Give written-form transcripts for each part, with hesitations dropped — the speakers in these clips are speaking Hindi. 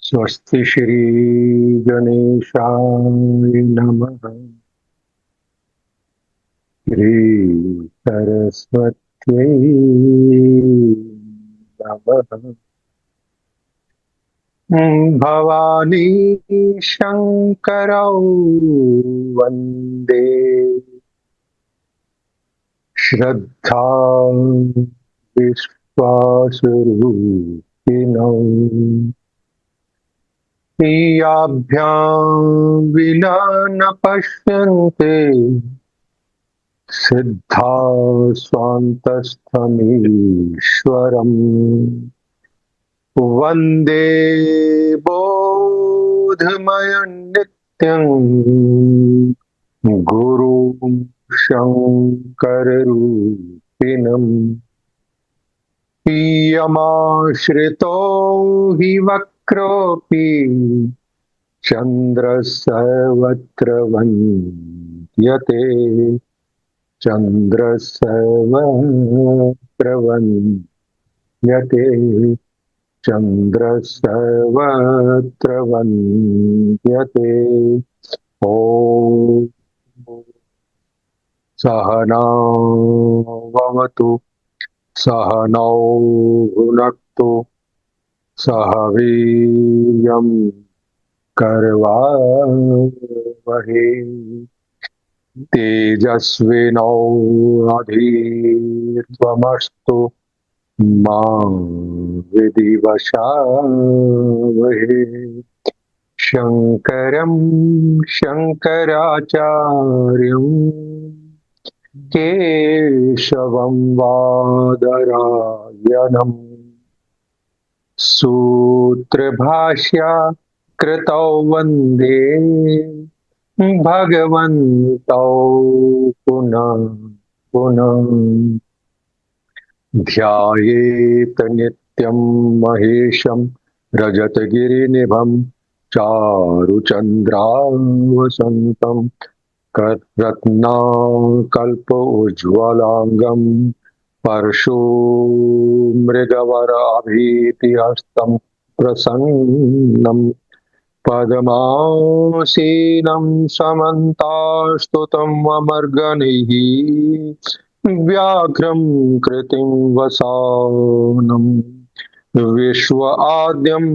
स्वस्ति श्री गणेशाय नमः। श्री सरस्वत्यै नमः। भवानी शंकरौ वन्दे श्रद्धा विश्वासरूपिणौ। प्रियाभ्यां विना न पश्यन्ते सिद्धा स्वान्तस्थमीश्वरम्। वन्दे बोधमयं नित्यं गुरुं शङ्कररूपिणम्। यमाश्रितो हि वक्रोऽपि चन्द्रः सर्वत्र वन्द्यते। चन्द्रः सर्वत्र वन्द्यते। चन्द्रः सर्वत्र वन्द्यते। ॐ सहना भवतु सहनौ भुनक्तु सह वीर्यं करवावहै। तेजस्विनोऽधीर्त्वमस्तु मा विद्विषावहै। शङ्करं शङ्कराचार्यं केशवं वादरायणम् सूत्रभाष्या कृतौ वन्दे भगवन्तौ पुनः पुनः। ध्यायेत नित्यं महेशं रजतगिरिनिभं चारुचन्द्रावसन्तं रत्नाकल्पोज्ज्वलाङ्गं परशुमृगवराभीतिहस्तं प्रसन्नं पद्मासीनं समन्तास्तुतं अमर्गणैः व्याघ्रं कृतिं वसानं विश्व आद्यं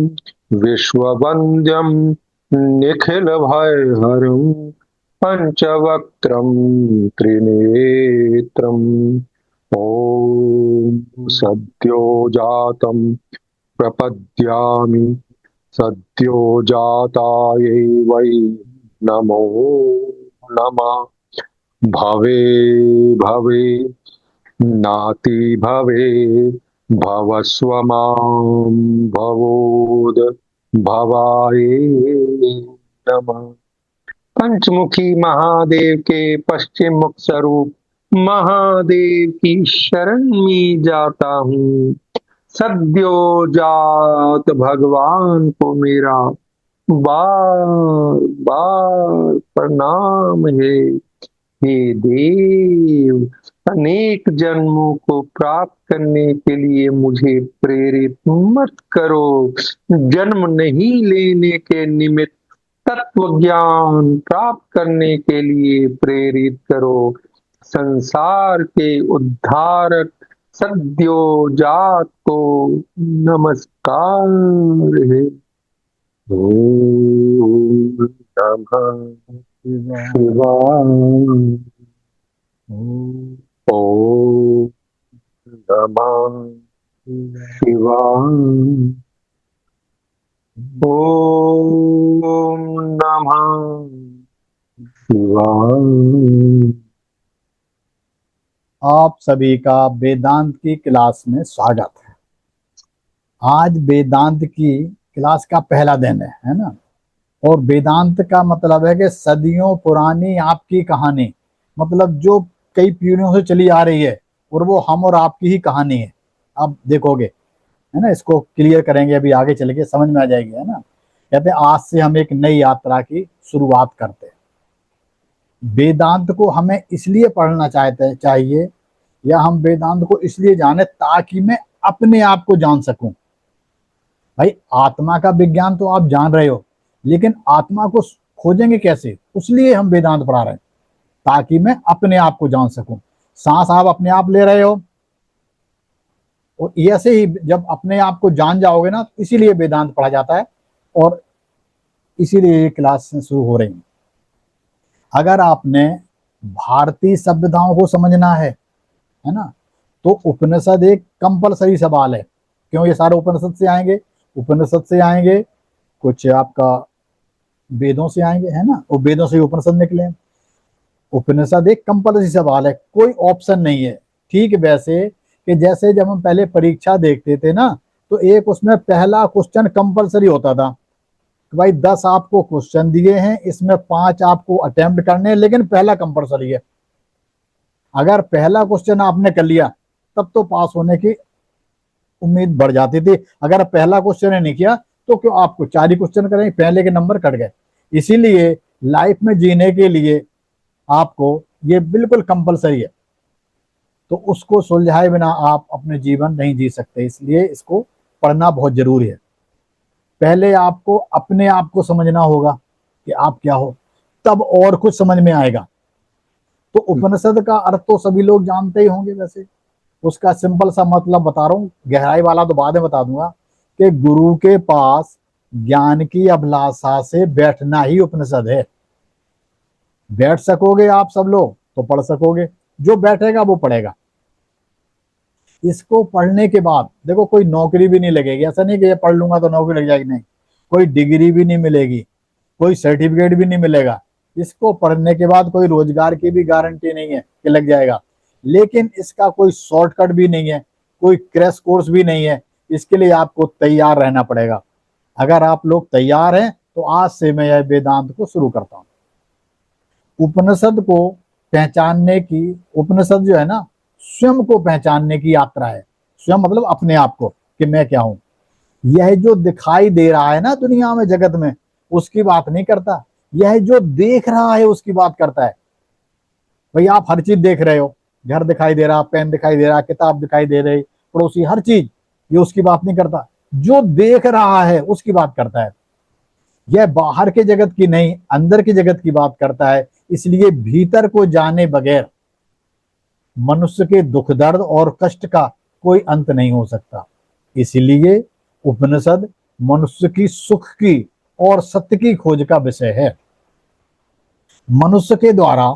विश्ववन्द्यं निखिलभयहरं पंचवक्त्रं त्रिनेत्रम्। ॐ सद्यो जातं प्रपद्यामि सद्यो जातायै वै नमो नमः। भवे भवे नाति भवे भवस्व मां भवोद भवाय नमः। पंचमुखी महादेव के पश्चिम मुख स्वरूप महादेव की शरण में जाता हूँ। सद्यो जात भगवान को मेरा बार बार प्रणाम है। हे देव, अनेक जन्मों को प्राप्त करने के लिए मुझे प्रेरित मत करो। जन्म नहीं लेने के निमित्त तत्व ज्ञान प्राप्त करने के लिए प्रेरित करो। संसार के उद्धारक सद्यो जात को नमस्कार है। ओम नमः शिवाय। ओम नमः शिवाय। ओम नमः शिवाय। आप सभी का वेदांत की क्लास में स्वागत है। आज वेदांत की क्लास का पहला दिन है ना। और वेदांत का मतलब है कि सदियों पुरानी आपकी कहानी, मतलब जो कई पीढ़ियों से चली आ रही है, और वो हम और आपकी ही कहानी है। आप देखोगे, है ना, इसको क्लियर करेंगे अभी आगे चल के, समझ में आ जाएगी, है ना। कहते हैं आज से हम एक नई यात्रा की शुरुआत करते हैं। वेदांत को हमें इसलिए पढ़ना चाहिए, या हम वेदांत को इसलिए जाने ताकि मैं अपने आप को जान सकूं। भाई आत्मा का विज्ञान तो आप जान रहे हो, लेकिन आत्मा को खोजेंगे कैसे? उसलिए हम वेदांत पढ़ा रहे हैं, ताकि मैं अपने आप को जान सकूं। सांस आप अपने आप ले रहे हो, और ऐसे ही जब अपने आप को जान जाओगे ना, इसीलिए वेदांत पढ़ा जाता है, और इसीलिए ये क्लास शुरू हो रही है। अगर आपने भारतीय सभ्यताओं को समझना है ना, तो उपनिषद एक कंपलसरी सवाल है। क्यों? ये सारे उपनिषद से आएंगे, उपनिषद से आएंगे, कुछ आपका वेदों से आएंगे, है ना, और वेदों से ही उपनिषद निकले। उपनिषद एक कंपलसरी सवाल है, कोई ऑप्शन नहीं है। ठीक वैसे कि जैसे जब हम पहले परीक्षा देखते थे ना, तो एक उसमें पहला क्वेश्चन कंपलसरी होता था कि भाई 10 आपको क्वेश्चन दिए हैं, इसमें 5 आपको अटेम्प्ट करने हैं, लेकिन पहला कंपलसरी है। अगर पहला क्वेश्चन आपने कर लिया, तब तो पास होने की उम्मीद बढ़ जाती थी। अगर पहला क्वेश्चन नहीं किया, तो क्यों आपको 4 ही क्वेश्चन करेंगे, पहले के नंबर कट गए। इसीलिए लाइफ में जीने के लिए आपको ये बिल्कुल कंपलसरी है, तो उसको सुलझाए बिना आप अपने जीवन नहीं जी सकते। इसलिए इसको पढ़ना बहुत जरूरी है। पहले आपको अपने आप को समझना होगा कि आप क्या हो, तब और कुछ समझ में आएगा। तो उपनिषद का अर्थ तो सभी लोग जानते ही होंगे। वैसे उसका सिंपल सा मतलब बता रहा हूँ, गहराई वाला तो बाद में बता दूंगा, कि गुरु के पास ज्ञान की अभिलाषा से बैठना ही उपनिषद है। बैठ सकोगे आप सब लोग तो पढ़ सकोगे, जो बैठेगा वो पढ़ेगा। इसको पढ़ने के बाद देखो, कोई नौकरी भी नहीं लगेगी। ऐसा नहीं कि ये पढ़ लूंगा तो नौकरी लग जाएगी, नहीं। कोई डिग्री भी नहीं मिलेगी, कोई सर्टिफिकेट भी नहीं मिलेगा। इसको पढ़ने के बाद कोई रोजगार की भी गारंटी नहीं है कि लग जाएगा। लेकिन इसका कोई शॉर्टकट भी नहीं है, कोई क्रैश कोर्स भी नहीं है। इसके लिए आपको तैयार रहना पड़ेगा। अगर आप लोग तैयार हैं, तो आज से मैं यह वेदांत को शुरू करता हूँ। उपनिषद को पहचानने की, उपनिषद जो है ना, स्वयं को पहचानने की यात्रा है। स्वयं मतलब अपने आप को, कि मैं क्या हूं। यह जो दिखाई दे रहा है ना दुनिया में, जगत में, उसकी बात नहीं करता। यह जो देख रहा है उसकी बात करता है। भाई आप हर चीज देख रहे हो, घर दिखाई दे रहा, पेन दिखाई दे रहा, किताब दिखाई दे रही, पड़ोसी, हर चीज, ये उसकी बात नहीं करता। जो देख रहा है उसकी बात करता है। यह बाहर के जगत की नहीं, अंदर की जगत की बात करता है। इसलिए भीतर को जाने बगैर मनुष्य के दुख दर्द और कष्ट का कोई अंत नहीं हो सकता। इसलिए उपनिषद मनुष्य की सुख की और सत्य की खोज का विषय है। मनुष्य के द्वारा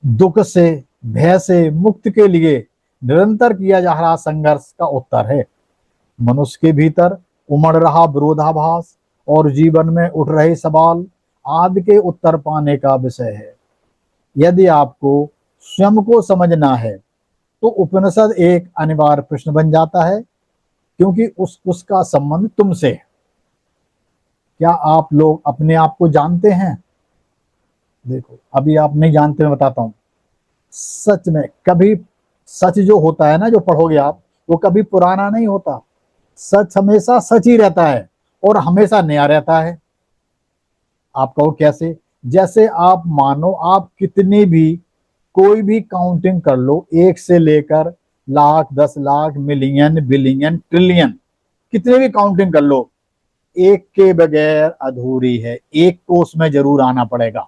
दुख से, भय से मुक्ति के लिए निरंतर किया जा रहा संघर्ष का उत्तर है। मनुष्य के भीतर उमड़ रहा विरोधाभास और जीवन में उठ रहे सवाल आदि के उत्तर पाने का विषय है। यदि आपको स्वयं को समझना है, तो उपनिषद एक अनिवार्य प्रश्न बन जाता है, क्योंकि उसका संबंध तुमसे है। क्या आप लोग अपने आप को जानते हैं? देखो, अभी आप नहीं जानते, मैं बताता हूं। सच में कभी, सच जो होता है ना, जो पढ़ोगे आप, वो कभी पुराना नहीं होता। सच हमेशा सच ही रहता है, और हमेशा नया रहता है। आप कहो कैसे? जैसे आप मानो, आप कितनी भी, कोई भी काउंटिंग कर लो, 1 से लेकर lakh, 10 lakh, million, billion, trillion, कितने भी काउंटिंग कर लो, एक के बगैर अधूरी है। एक को उसमें जरूर आना पड़ेगा।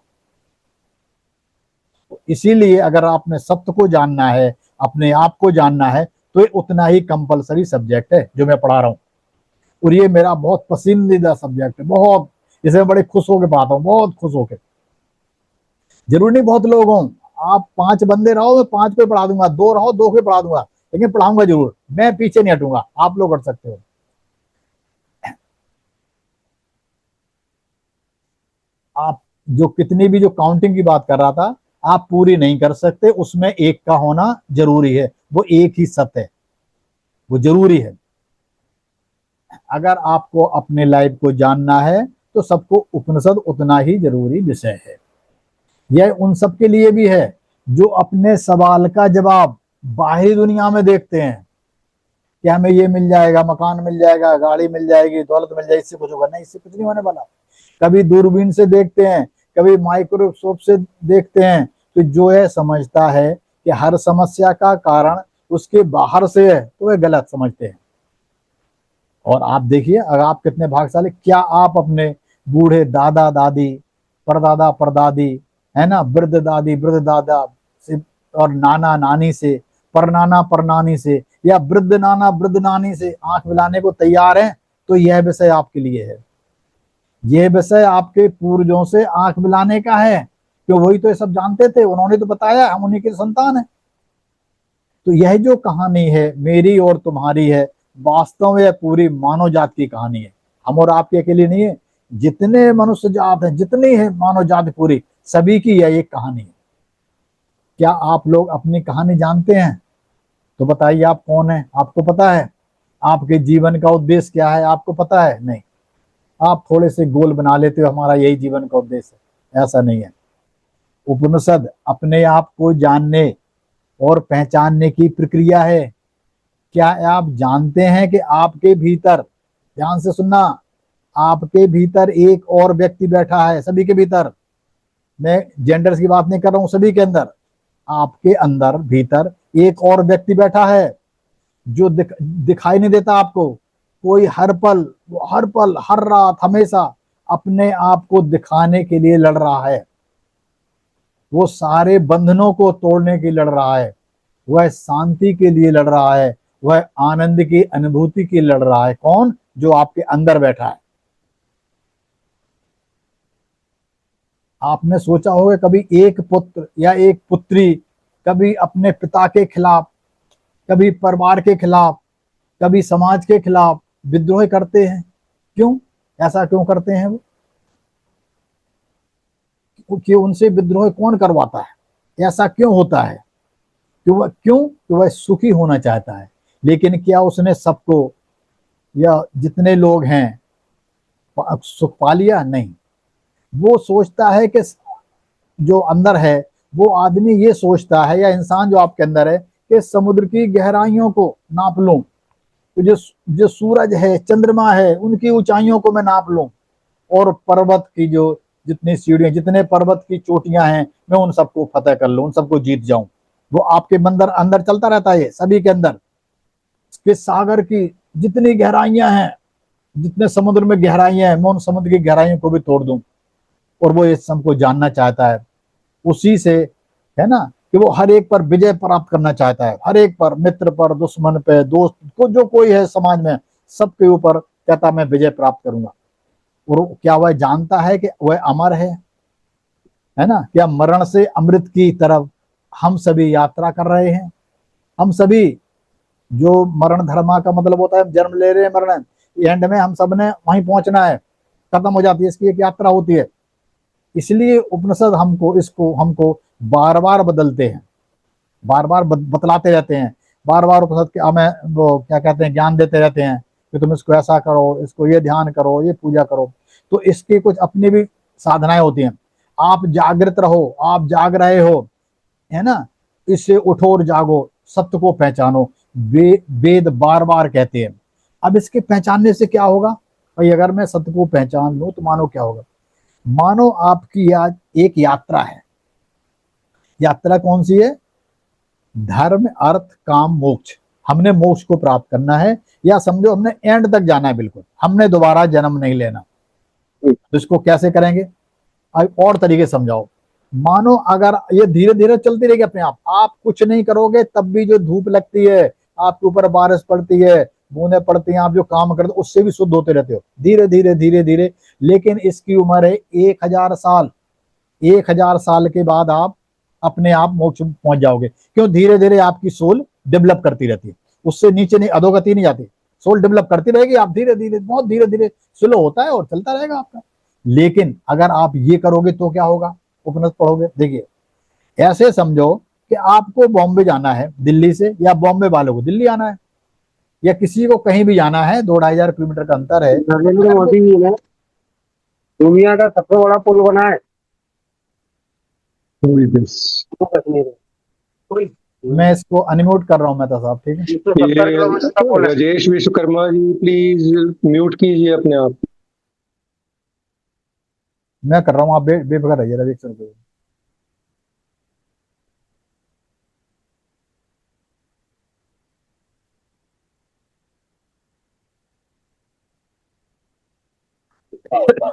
तो इसीलिए अगर आपने सत्य को जानना है, अपने आप को जानना है, तो ये उतना ही कंपलसरी सब्जेक्ट है जो मैं पढ़ा रहा हूँ। और ये मेरा बहुत पसंदीदा सब्जेक्ट है, बहुत, इसे मैं बड़े खुश होकर पढ़ाता हूँ, बहुत खुश होकर। जरूरी नहीं बहुत लोग हों, आप 5 बंदे रहो, मैं 5 को पढ़ा दूंगा, 2 रहो, 2 को पढ़ा दूंगा, लेकिन पढ़ाऊंगा जरूर। मैं पीछे नहीं हटूंगा, आप लोग हट सकते हो। आप जो कितनी भी, जो काउंटिंग की बात कर रहा था, आप पूरी नहीं कर सकते, उसमें एक का होना जरूरी है। वो एक ही सत्य है, वो जरूरी है। अगर आपको अपने लाइफ को जानना है, तो सबको उपनिषद उतना ही जरूरी विषय है। यह उन सब के लिए भी है जो अपने सवाल का जवाब बाहरी दुनिया में देखते हैं कि हमें ये मिल जाएगा, मकान मिल जाएगा, गाड़ी मिल जाएगी, दौलत मिल जाएगी, इससे कुछ होगा। नहीं, इससे कुछ नहीं होने वाला। कभी दूरबीन से देखते हैं, कभी माइक्रोस्कोप से देखते हैं, तो जो है समझता है कि हर समस्या का कारण उसके बाहर से है, तो वह गलत समझते हैं। और आप देखिए अगर आप कितने भाग्यशाली, क्या आप अपने बूढ़े दादा दादी, परदादा परदादी, है ना, वृद्ध दादी वृद्ध दादा से और नाना नानी से, परनाना परनानी से, या वृद्ध नाना वृद्ध नानी से आंख मिलाने को तैयार हैं? तो यह विषय आपके लिए है। यह विषय आपके पूर्वजों से आंख मिलाने का है, क्यों वही तो ये सब जानते थे, उन्होंने तो बताया, हम उन्हीं के संतान हैं। तो यह जो कहानी है मेरी और तुम्हारी है, वास्तव में यह पूरी मानव जात की कहानी है। हम और आपके अकेले नहीं है, जितने मनुष्य जात है, जितनी है मानव जात पूरी, सभी की यह एक कहानी है। क्या आप लोग अपनी कहानी जानते हैं? तो बताइए आप कौन है, आपको पता है? आपके जीवन का उद्देश्य क्या है, आपको पता है? नहीं। आप थोड़े से गोल बना लेते हो, हमारा यही जीवन का उद्देश्य है, ऐसा नहीं है। उपनिषद अपने आप को जानने और पहचानने की प्रक्रिया है। क्या आप जानते हैं कि आपके भीतर, ध्यान से सुनना, आपके भीतर एक और व्यक्ति बैठा है, सभी के भीतर, मैं जेंडर्स की बात नहीं कर रहा हूं, सभी के अंदर, आपके अंदर भीतर एक और व्यक्ति बैठा है जो दिखाई नहीं देता आपको। कोई हर पल, हर पल, हर रात, हमेशा अपने आप को दिखाने के लिए लड़ रहा है। वो सारे बंधनों को तोड़ने के लिए लड़ रहा है, वह शांति के लिए लड़ रहा है, वह आनंद की अनुभूति के लिए लड़ रहा है। कौन? जो आपके अंदर बैठा है। आपने सोचा होगा कभी एक पुत्र या एक पुत्री कभी अपने पिता के खिलाफ, कभी परिवार के खिलाफ, कभी समाज के खिलाफ विद्रोह करते हैं? क्यों? ऐसा क्यों करते हैं वो? कि उनसे विद्रोह कौन करवाता है? ऐसा क्यों होता है? कि वह सुखी होना चाहता है। लेकिन क्या उसने सबको, या जितने लोग हैं, सुख पा लिया? नहीं। वो सोचता है कि जो अंदर है, वो आदमी ये सोचता है, या इंसान जो आपके अंदर है, कि समुद्र की गहराइयों को नाप लूं, तो जो जो सूरज है, चंद्रमा है, उनकी ऊंचाइयों को मैं नाप लूं, और पर्वत की जो जितनी सीढ़ियां, जितने पर्वत की चोटियां हैं, मैं उन सबको फतेह कर लूं, उन सबको जीत जाऊं। वो आपके अंदर अंदर चलता रहता है, सभी के अंदर, कि सागर की जितनी गहराइयां हैं, जितने समुद्र में गहराइयां हैं, मैं उन समुद्र की गहराइयों को भी तोड़ दूं। और वो इस सबको जानना चाहता है, उसी से, है ना, कि वो हर एक पर विजय प्राप्त करना चाहता है, हर एक पर, मित्र पर, दुश्मन पे, दोस्त को, जो कोई है समाज में, सबके ऊपर कहता मैं विजय प्राप्त करूंगा। और क्या वह जानता है कि वह अमर है ना? क्या मरण से अमृत की तरफ हम सभी यात्रा कर रहे हैं? हम सभी, जो मरण धर्मा का मतलब होता है जन्म ले रहे हैं, मरण, एंड में हम सब ने वहीं पहुंचना है, खत्म हो जाती है, इसकी एक यात्रा होती है। इसलिए उपनिषद हमको, इसको हमको बार बार बदलते हैं, बार बार बतलाते रहते हैं, बार बार उपनिषद के हमें वो क्या कहते हैं, ज्ञान देते रहते हैं कि तुम इसको ऐसा करो, इसको ये ध्यान करो, ये पूजा करो। तो इसकी कुछ अपनी भी साधनाएं होती हैं। आप जागृत रहो, आप जाग रहे हो, है ना, इससे उठो और जागो, सत्य को पहचानो, वेद बार बार कहते हैं। अब इसके पहचानने से क्या होगा भाई? अगर मैं सत्य को पहचान लूं तो मानो क्या होगा? मानो आपकी आज एक यात्रा है। यात्रा कौन सी है? धर्म अर्थ काम मोक्ष। हमने मोक्ष को प्राप्त करना है, या समझो हमने एंड तक जाना है, बिल्कुल हमने दोबारा जन्म नहीं लेना। तो इसको कैसे करेंगे? और तरीके समझाओ। मानो अगर ये धीरे धीरे चलती रहेगी अपने आप कुछ नहीं करोगे तब भी जो धूप लगती है, आपके ऊपर बारिश पड़ती है, बूंदे पड़ती हैं, आप जो काम करते हो उससे भी शुद्ध होते रहते हो, धीरे धीरे धीरे धीरे। लेकिन इसकी उम्र है 1000 साल। 1000 साल के बाद आप अपने आप मोक्ष पहुंच जाओगे। क्यों? धीरे धीरे आपकी सोल डेवलप करती रहती है, उससे नीचे नहीं, अधोगति नहीं जाती, सोल डेवलप करती रहेगी। आप धीरे धीरे, बहुत धीरे धीरे, स्लो होता है और चलता रहेगा आपका। लेकिन अगर आप ये करोगे तो क्या होगा? उपनिषद पढ़ोगे, देखिए, ऐसे समझो कि आपको बॉम्बे जाना है दिल्ली से, या बॉम्बे वालों को दिल्ली आना है, या किसी को कहीं भी जाना है, 2-2,500 किलोमीटर का अंतर है। नरेंद्र मोदी जी ने दुनिया का सबसे बड़ा पुल बना है जम्मू कश्मीर में। मैं इसको अनम्यूट कर रहा हूँ मेहता साहब, ठीक है? 170 किलोमीटर का पुल है। राजेश विश्वकर्मा जी प्लीज म्यूट कीजिए अपने आप। मैं कर रहा हूँ, आप बेफिक्र रहिए रवि सर।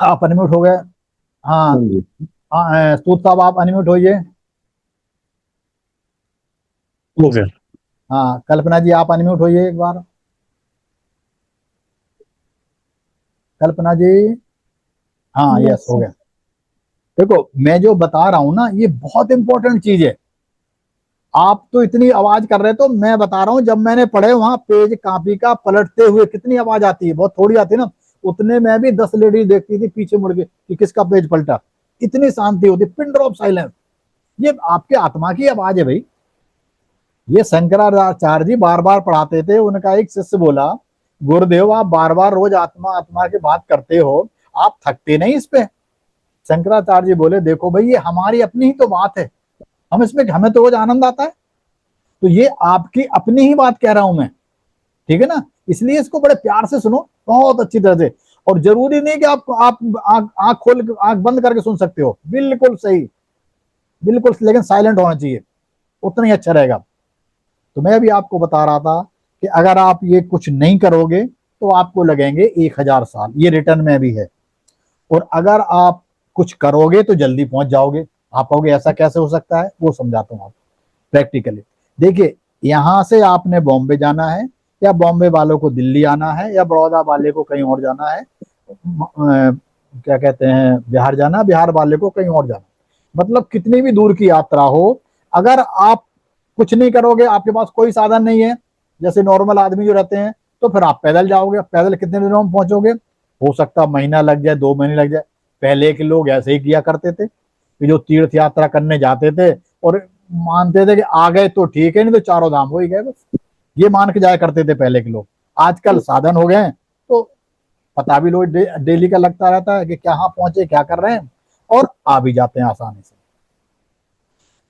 आप अनम्यूट हो गए। हाँ, हाँ जी। सूद साहब आप अनम्यूट होइए। हो गया। हाँ, कल्पना जी आप अनम्यूट होइए एक बार। कल्पना जी, हाँ यस यस हो सर। गया। देखो मैं जो बता रहा हूँ ना, ये बहुत इंपॉर्टेंट चीज है। आप तो इतनी आवाज कर रहे, तो मैं बता रहा हूँ, जब मैंने पढ़े वहां पेज कॉपी का पलटते हुए कितनी आवाज आती है, बहुत थोड़ी आती है ना। उतने में भी 10 लेडीज देखती थी पीछे मुड़ के कि किसका पेज पलटा। इतनी शांति होती, पिन ड्रॉप साइलेंस। ये आपके आत्मा की आवाज है भाई। ये शंकराचार्य जी बार बार पढ़ाते थे। उनका एक शिष्य बोला, गुरुदेव आप बार बार रोज आत्मा आत्मा की बात करते हो, आप थकते नहीं इस पे? शंकराचार्य जी बोले, देखो भाई ये हमारी अपनी ही तो बात है, हम इसमें हमें तो रोज आनंद आता है, तो ये आपकी अपनी ही बात कह रहा हूं मैं, ठीक है ना। इसलिए इसको बड़े प्यार से सुनो, बहुत अच्छी तरह से। और जरूरी नहीं कि आप आंख खोल आंख बंद करके सुन सकते हो, बिल्कुल सही, बिल्कुल, लेकिन साइलेंट होना चाहिए, उतना ही अच्छा रहेगा। तो मैं भी आपको बता रहा था कि अगर आप ये कुछ नहीं करोगे तो आपको लगेंगे 1000 साल, ये रिटर्न में भी है। और अगर आप कुछ करोगे तो जल्दी पहुंच जाओगे। आप कहोगे ऐसा कैसे हो सकता है, वो समझाता हूं आपको प्रैक्टिकली। देखिए, यहां से आपने बॉम्बे जाना है, या बॉम्बे वालों को दिल्ली आना है, या बड़ौदा वाले को कहीं और जाना है, क्या कहते हैं, बिहार जाना, बिहार वाले को कहीं और जाना, मतलब कितनी भी दूर की यात्रा हो, अगर आप कुछ नहीं करोगे, आपके पास कोई साधन नहीं है, जैसे नॉर्मल आदमी जो रहते हैं, तो फिर आप पैदल जाओगे। पैदल कितने दिनों में पहुंचोगे? हो सकता महीना लग जाए, 2 महीने लग जाए। पहले के लोग ऐसे ही किया करते थे कि जो तीर्थ यात्रा करने जाते थे और मानते थे कि आ गए तो ठीक है, नहीं तो चारों धाम हो ही गए बस, ये मान के जाया करते थे पहले के लोग। आजकल साधन हो गए हैं, तो पता भी लोग डेली का लगता रहता है कि कहाँ पहुंचे, क्या कर रहे हैं, और आ भी जाते हैं आसानी से।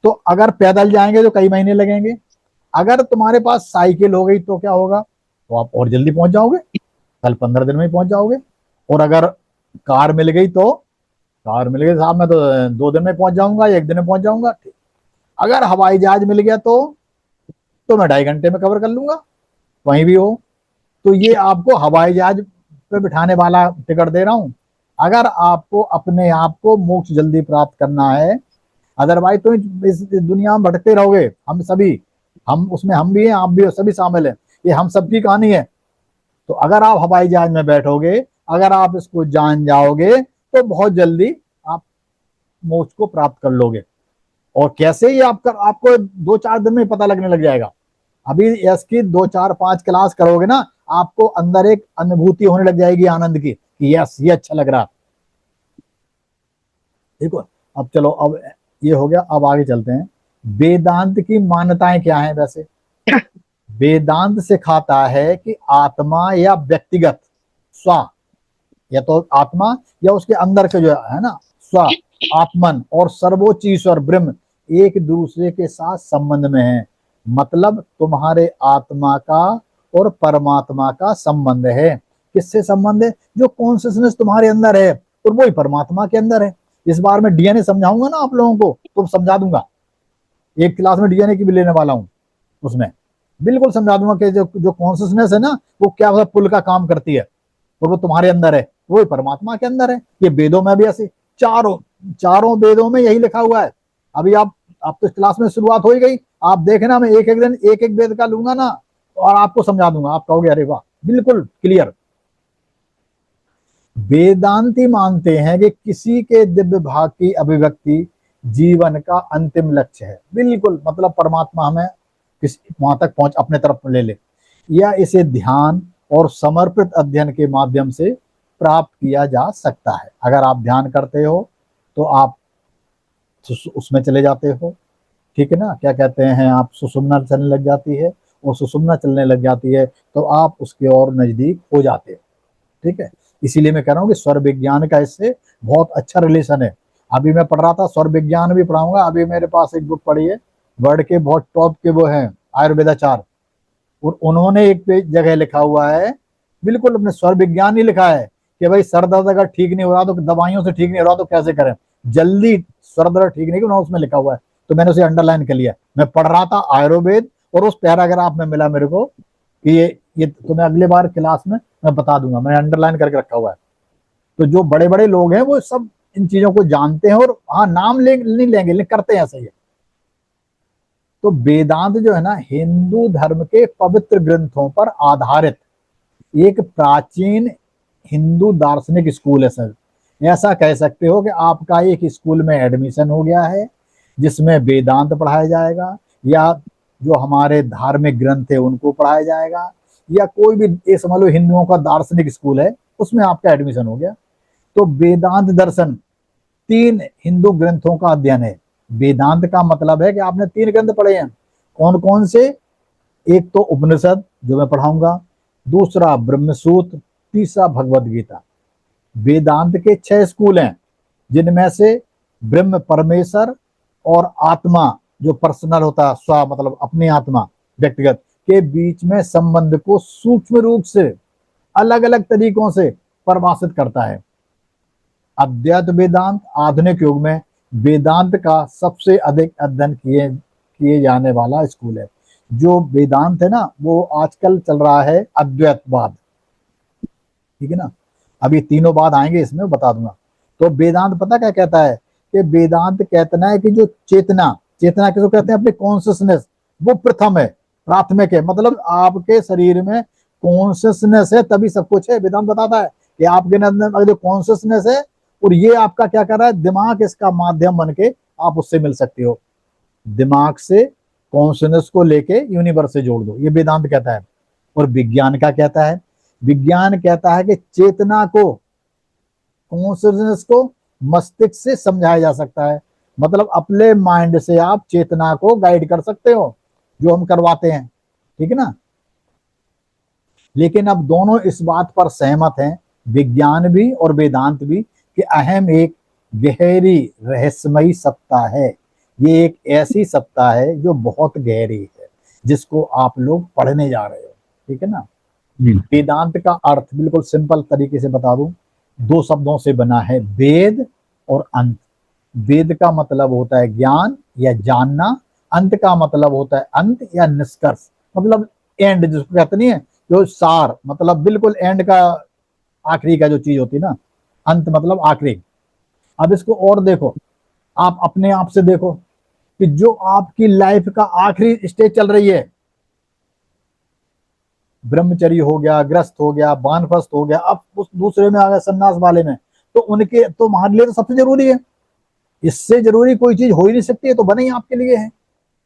तो अगर पैदल जाएंगे तो कई महीने लगेंगे। अगर तुम्हारे पास साइकिल हो गई तो क्या होगा, तो आप और जल्दी पहुंच जाओगे, कल 15 दिन में ही पहुंच जाओगे। और अगर कार मिल गई तो, कार मिल गई साहब मैं तो 2 दिन में पहुंच जाऊंगा, 1 दिन में पहुंच जाऊंगा। अगर हवाई जहाज मिल गया तो मैं 2.5 घंटे में कवर कर लूंगा, वहीं भी हो। तो ये आपको हवाई जहाज पे बिठाने वाला टिकट दे रहा हूं, अगर आपको अपने आप को मोक्ष जल्दी प्राप्त करना है। अदरवाइज तो इस दुनिया में भटकते रहोगे। हम सभी, हम उसमें, हम भी हैं, आप भी हो, सभी शामिल हैं, ये हम सबकी कहानी है। तो अगर आप हवाई जहाज में बैठोगे, अगर आप इसको जान जाओगे, तो बहुत जल्दी आप मोक्ष को प्राप्त कर लोगे। और कैसे, ये आपको 2-4 दिन में पता लगने लग जाएगा। अभी इसकी 2-4-5 क्लास करोगे ना, आपको अंदर एक अनुभूति होने लग जाएगी आनंद की कि यस ये अच्छा लग रहा। देखो, अब चलो, अब ये हो गया, अब आगे चलते हैं। वेदांत की मान्यताएं क्या है वैसे? वेदांत सिखाता है कि आत्मा या व्यक्तिगत स्व, या तो आत्मा या उसके अंदर के जो है ना स्व, आत्मन और सर्वोच्च ईश्वर ब्रह्म एक दूसरे के साथ संबंध में है। मतलब तुम्हारे आत्मा का और परमात्मा का संबंध है। किससे संबंध है? जो कॉन्शियसनेस तुम्हारे अंदर है और वही परमात्मा के अंदर है। इस बार मैं डीएनए समझाऊंगा ना आप लोगों को, तो समझा दूंगा। एक क्लास में डीएनए की भी लेने वाला हूं, उसमें बिल्कुल समझा दूंगा कि जो जो कॉन्शियसनेस है ना, वो क्या पुल का काम करती है, और वो तुम्हारे अंदर है, वो परमात्मा के अंदर है। ये वेदों में भी ऐसे, चारों चारों वेदों में यही लिखा हुआ है। अभी आप तो क्लास में शुरुआत हो ही गई, आप देखना, मैं एक एक दिन एक एक वेद का लूंगा ना, और आपको समझा दूंगा। आप कहोगे अरे वाह, बिल्कुल क्लियर। वेदांती मानते हैं कि किसी के दिव्य भाग की अभिव्यक्ति जीवन का अंतिम लक्ष्य है। बिल्कुल, मतलब परमात्मा हमें किस वहां तक पहुंच अपने तरफ ले ले, या इसे ध्यान और समर्पित अध्ययन के माध्यम से प्राप्त किया जा सकता है। अगर आप ध्यान करते हो तो आप उसमें चले जाते हो, ठीक है ना। क्या कहते हैं, आप सुषुम्ना चलने लग जाती है, और सुषुम्ना चलने लग जाती है तो आप उसके और नजदीक हो जाते हो, ठीक है। इसीलिए मैं कह रहा हूँ कि स्वर विज्ञान का इससे बहुत अच्छा रिलेशन है। अभी मैं पढ़ रहा था, स्वर विज्ञान भी पढ़ाऊंगा। अभी मेरे पास एक बुक पढ़ी है, वर्ल्ड के बहुत टॉप के वो हैं आयुर्वेदाचार्य, और उन्होंने एक जगह लिखा हुआ है, बिल्कुल अपने स्वर विज्ञान ही लिखा है कि भाई सर दर्द अगर ठीक नहीं हो रहा तो दवाइयों से ठीक नहीं हो रहा तो कैसे करें जल्दी सर दर्द ठीक नहीं, उसमें लिखा हुआ है। तो मैंने उसे अंडरलाइन कर लिया। मैं पढ़ रहा था आयुर्वेद, और उस पैराग्राफ में मिला मेरे को कि ये तुम्हें अगले बार क्लास में मैं बता दूंगा, मैंने अंडरलाइन करके रखा हुआ है। तो जो बड़े बड़े लोग हैं वो सब इन चीजों को जानते हैं, और हाँ नाम नहीं लेंगे लेकिन करते हैं ऐसा ही है। तो वेदांत जो है ना, हिंदू धर्म के पवित्र ग्रंथों पर आधारित एक प्राचीन हिंदू दार्शनिक स्कूल है सर। ऐसा कह सकते हो कि आपका एक स्कूल में एडमिशन हो गया है जिसमें वेदांत पढ़ाया जाएगा, या जो हमारे धार्मिक ग्रंथ है उनको पढ़ाया जाएगा, या कोई भी ये समझ लो हिंदुओं का दार्शनिक स्कूल है उसमें आपका एडमिशन हो गया। तो वेदांत दर्शन 3 हिंदू ग्रंथों का अध्ययन है। वेदांत का मतलब है कि आपने 3 ग्रंथ पढ़े हैं। कौन कौन से? एक तो उपनिषद जो मैं पढ़ाऊंगा, दूसरा ब्रह्मसूत्र, तीसरा भगवत गीता। वेदांत के 6 स्कूल हैं जिनमें से ब्रह्म परमेश्वर और आत्मा जो पर्सनल होता है, स्व मतलब अपनी आत्मा व्यक्तिगत के बीच में संबंध को सूक्ष्म रूप से अलग अलग तरीकों से परिभाषित करता है। अद्वैत वेदांत आधुनिक युग में वेदांत का सबसे अधिक अध्ययन किए जाने वाला स्कूल है। जो वेदांत है ना, वो आजकल चल रहा है अद्वैतवाद, ठीक है ना। अभी तीनों बाद आएंगे इसमें बता दूंगा। तो वेदांत पता क्या कहता है कि वेदांत कहता है कि जो चेतना, चेतना किसको कहते हैं? अपने कॉन्शियसनेस, वो प्रथम है, प्राथमिक है। मतलब आपके शरीर में कॉन्शियसनेस है तभी सब कुछ है। वेदांत बताता है कि आपके अंदर जो कॉन्शियसनेस है, और ये आपका क्या कर रहा है, दिमाग इसका माध्यम बन के आप उससे मिल सकते हो। दिमाग से कॉन्शियसनेस को लेके यूनिवर्स से जोड़ दो, ये वेदांत कहता है। और विज्ञान क्या कहता है? विज्ञान कहता है कि चेतना को, कॉन्शियसनेस को मस्तिष्क से समझाया जा सकता है। मतलब अपने माइंड से आप चेतना को गाइड कर सकते हो, जो हम करवाते हैं, ठीक है ना। लेकिन अब दोनों इस बात पर सहमत हैं, विज्ञान भी और वेदांत भी, कि अहम एक गहरी रहस्यमयी सत्ता है। ये एक ऐसी सत्ता है जो बहुत गहरी है, जिसको आप लोग पढ़ने जा रहे हो, ठीक है ना। वेदांत का अर्थ बिल्कुल सिंपल तरीके से बता दूं, 2 शब्दों से बना है, वेद और अंत। वेद का मतलब होता है ज्ञान या जानना, अंत का मतलब होता है अंत या निष्कर्ष, मतलब एंड जिसको कहते नहीं है, जो सार, मतलब बिल्कुल एंड का, आखिरी का जो चीज होती है ना, अंत मतलब आखिरी। अब इसको और देखो, आप अपने आप से देखो कि जो आपकी लाइफ का आखिरी स्टेज चल रही है, ब्रह्मचर्य हो गया, ग्रस्त हो गया, वानप्रस्थ हो गया, अब उस दूसरे में आ गया सन्यास वाले में, तो उनके तो हमारे लिए तो सबसे जरूरी है। इससे जरूरी कोई चीज हो ही नहीं सकती है, तो बने ही आपके लिए है।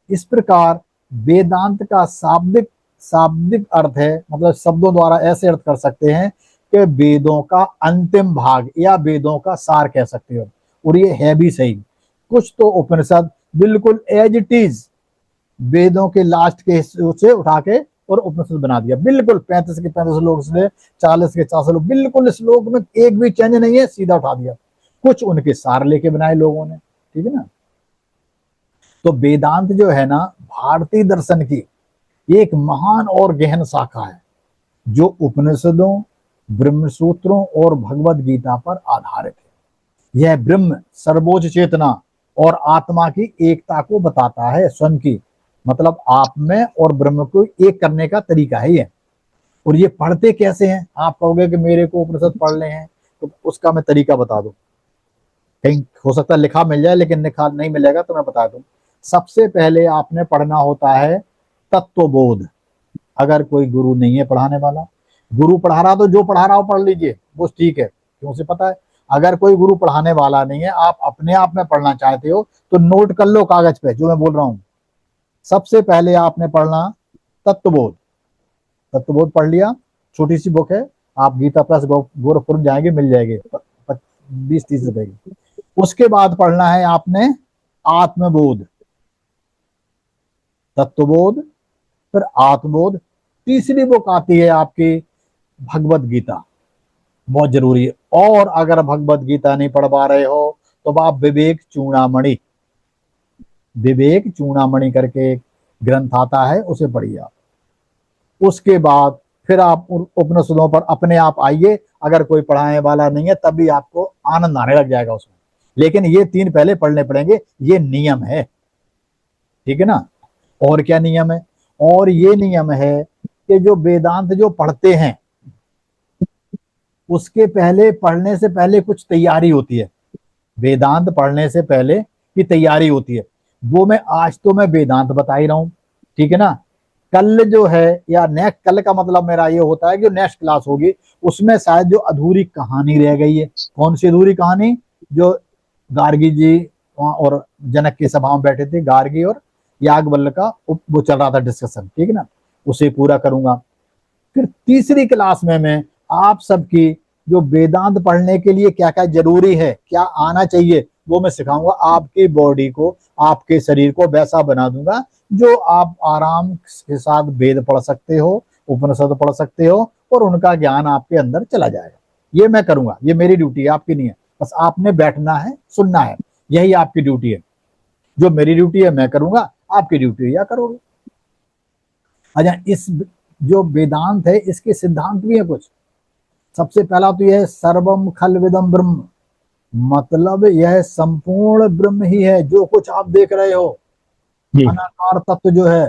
इस प्रकार वेदांत का शाब्दिक शाब्दिक अर्थ है, मतलब शब्दों द्वारा ऐसे अर्थ कर सकते हैं कि वेदों का अंतिम भाग या वेदों का सार कह सकते हो। और ये है भी सही। कुछ तो उपनिषद बिल्कुल एज इट इज वेदों के लास्ट के हिस्से से उठा के और उपनिषद बना दिया, बिल्कुल 35 के 35 श्लोक से 40 के 40 श्लोक, बिल्कुल श्लोक में एक भी चेंज नहीं है, सीधा उठा दिया। कुछ उनके सार लेके बनाए लोगों ने, ठीक है ना। तो वेदांत जो है ना, भारतीय दर्शन की एक महान और गहन शाखा है, जो उपनिषदों, ब्रह्मसूत्रों और भगवत गीता पर आधारित है। यह ब्रह्म, सर्वोच्च चेतना और आत्मा की एकता को बताता है, स्वयं की, मतलब आप में और ब्रह्म को एक करने का तरीका है ये। और ये पढ़ते कैसे हैं? आप कहोगे कि मेरे को उपनिषद पढ़ने हैं, तो उसका मैं तरीका बता दूं। कहीं हो सकता है लिखा मिल जाए, लेकिन लिखा नहीं मिलेगा तो मैं बता दूं। सबसे पहले आपने पढ़ना होता है तत्वबोध। अगर कोई गुरु नहीं है पढ़ाने वाला, गुरु पढ़ा रहा तो जो पढ़ा रहा हो पढ़ लीजिए, वो ठीक है, क्यों से पता है। अगर कोई गुरु पढ़ाने वाला नहीं है, आप अपने आप में पढ़ना चाहते हो, तो नोट कर लो कागज पे जो मैं बोल रहा हूं। सबसे पहले आपने पढ़ना तत्वबोध। तत्वबोध पढ़ लिया, छोटी सी बुक है, आप गीता प्लस गोरखपुर जाएंगे मिल जाएगी, 20-30 रुपए की। उसके बाद पढ़ना है आपने आत्मबोध, तत्वबोध, फिर आत्मबोध। तीसरी बुक आती है आपकी भगवत गीता, बहुत जरूरी है। और अगर भगवत गीता नहीं पढ़ पा रहे हो तो आप विवेक चूड़ामणि, विवेक चूड़ामणि करके एक ग्रंथ आता है, उसे पढ़िए आप। उसके बाद फिर आप उपनिषदों पर अपने आप आइए। अगर कोई पढ़ाने वाला नहीं है तब भी आपको आनंद आने लग जाएगा उसमें, लेकिन ये 3 पहले पढ़ने पड़ेंगे, ये नियम है, ठीक है ना। और क्या नियम है? और ये नियम है कि जो वेदांत जो पढ़ते हैं, उसके पहले पढ़ने से पहले कुछ तैयारी होती है। वेदांत पढ़ने से पहले की तैयारी होती है, वो मैं आज तो मैं वेदांत बता ही रहा हूं, ठीक है ना। कल जो है या नेक्स्ट, कल का मतलब मेरा ये होता है कि नेक्स्ट क्लास होगी, उसमें शायद जो अधूरी कहानी रह गई है। कौन सी अधूरी कहानी? जो गार्गी जी वहाँ और जनक की सभा में बैठे थे, गार्गी और याज्ञवल्क्य का वो चल रहा था डिस्कशन, ठीक है ना, उसे पूरा करूंगा। फिर तीसरी क्लास में मैं आप सबकी जो वेदांत पढ़ने के लिए क्या क्या जरूरी है, क्या आना चाहिए, वो मैं सिखाऊंगा। आपकी बॉडी को, आपके शरीर को वैसा बना दूंगा जो आप आराम के साथ वेद पढ़ सकते हो, उपनिषद पढ़ सकते हो, और उनका ज्ञान आपके अंदर चला जाएगा। ये मैं करूंगा, ये मेरी ड्यूटी है, आपकी नहीं है। बस आपने बैठना है, सुनना है, यही आपकी ड्यूटी है। जो मेरी ड्यूटी है मैं करूंगा, आपकी ड्यूटी है या करोगे। अच्छा, इस जो वेदांत है इसके सिद्धांत भी है कुछ। सबसे पहला तो यह है सर्वम खलविदम ब्रह्म, मतलब यह संपूर्ण ब्रह्म ही है जो कुछ आप देख रहे हो। जी। अनाकार तत्व जो है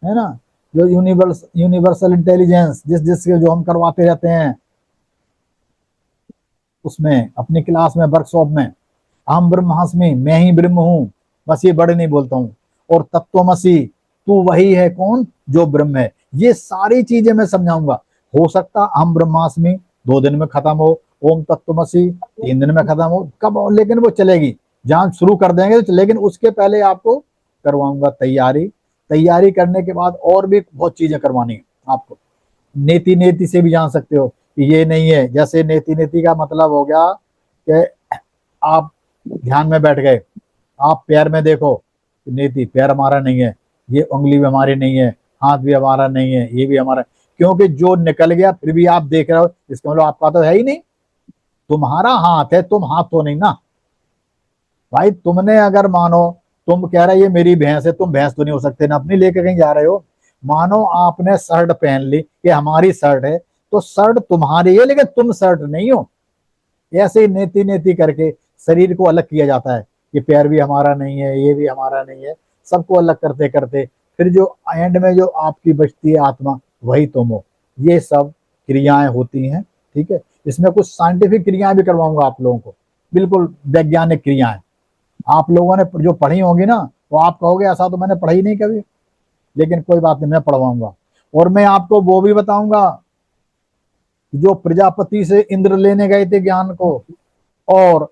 ना, जो यूनिवर्सल इंटेलिजेंस जिसके जो हम करवाते रहते हैं उसमें, अपनी क्लास में, वर्कशॉप में, अहम ब्रह्मास्मि, मैं ही ब्रह्म हूं, बस ये बड़े नहीं बोलता हूं। और तत्वमसि, तू वही है कौन? जो ब्रह्म है। ये सारी चीजें मैं समझाऊंगा। हो सकता अहम ब्रह्मास्मि 2 दिन में खत्म हो, ओम तत्वमसि 3 दिन में खत्म हो, कब हो, लेकिन वो चलेगी। जहां शुरू कर देंगे तो, लेकिन उसके पहले आपको करवाऊंगा तैयारी। तैयारी करने के बाद और भी बहुत चीजें करवानी है आपको। नेति नेति से भी जान सकते हो कि ये नहीं है। जैसे नेति नेति का मतलब हो गया कि आप ध्यान में बैठ गए, आप पैर में देखो, नेति पैर हमारा नहीं है, ये उंगली भी हमारी नहीं है, हाथ भी हमारा नहीं है, ये भी हमारा, क्योंकि जो निकल गया फिर भी आप देख रहे हो, इसका मतलब आपका तो है ही नहीं। तुम्हारा हाथ है, तुम हाथ तो नहीं ना भाई। तुमने अगर मानो, तुम कह रहे ये मेरी भैंस है, तुम भैंस तो नहीं हो सकते ना, अपनी लेके कहीं जा रहे हो। मानो आपने शर्ट पहन ली, ये हमारी शर्ट है, तो शर्ट तुम्हारी है लेकिन तुम शर्ट नहीं हो। ऐसे ही नेति नेति करके शरीर को अलग किया जाता है। ये पैर भी हमारा नहीं है, ये भी हमारा नहीं है, सबको अलग करते करते फिर जो एंड में जो आपकी बचती है आत्मा, वही तुम हो। ये सब क्रियाएं होती हैं, ठीक है। इसमें कुछ साइंटिफिक क्रियाएं भी करवाऊंगा आप लोगों को, बिल्कुल वैज्ञानिक क्रियाएं। आप लोगों ने जो पढ़ी होंगी ना, तो आप कहोगे ऐसा तो मैंने पढ़ी नहीं कभी, लेकिन कोई बात नहीं, मैं पढ़वाऊंगा। और मैं आपको वो भी बताऊंगा जो प्रजापति से इंद्र लेने गए थे ज्ञान को, और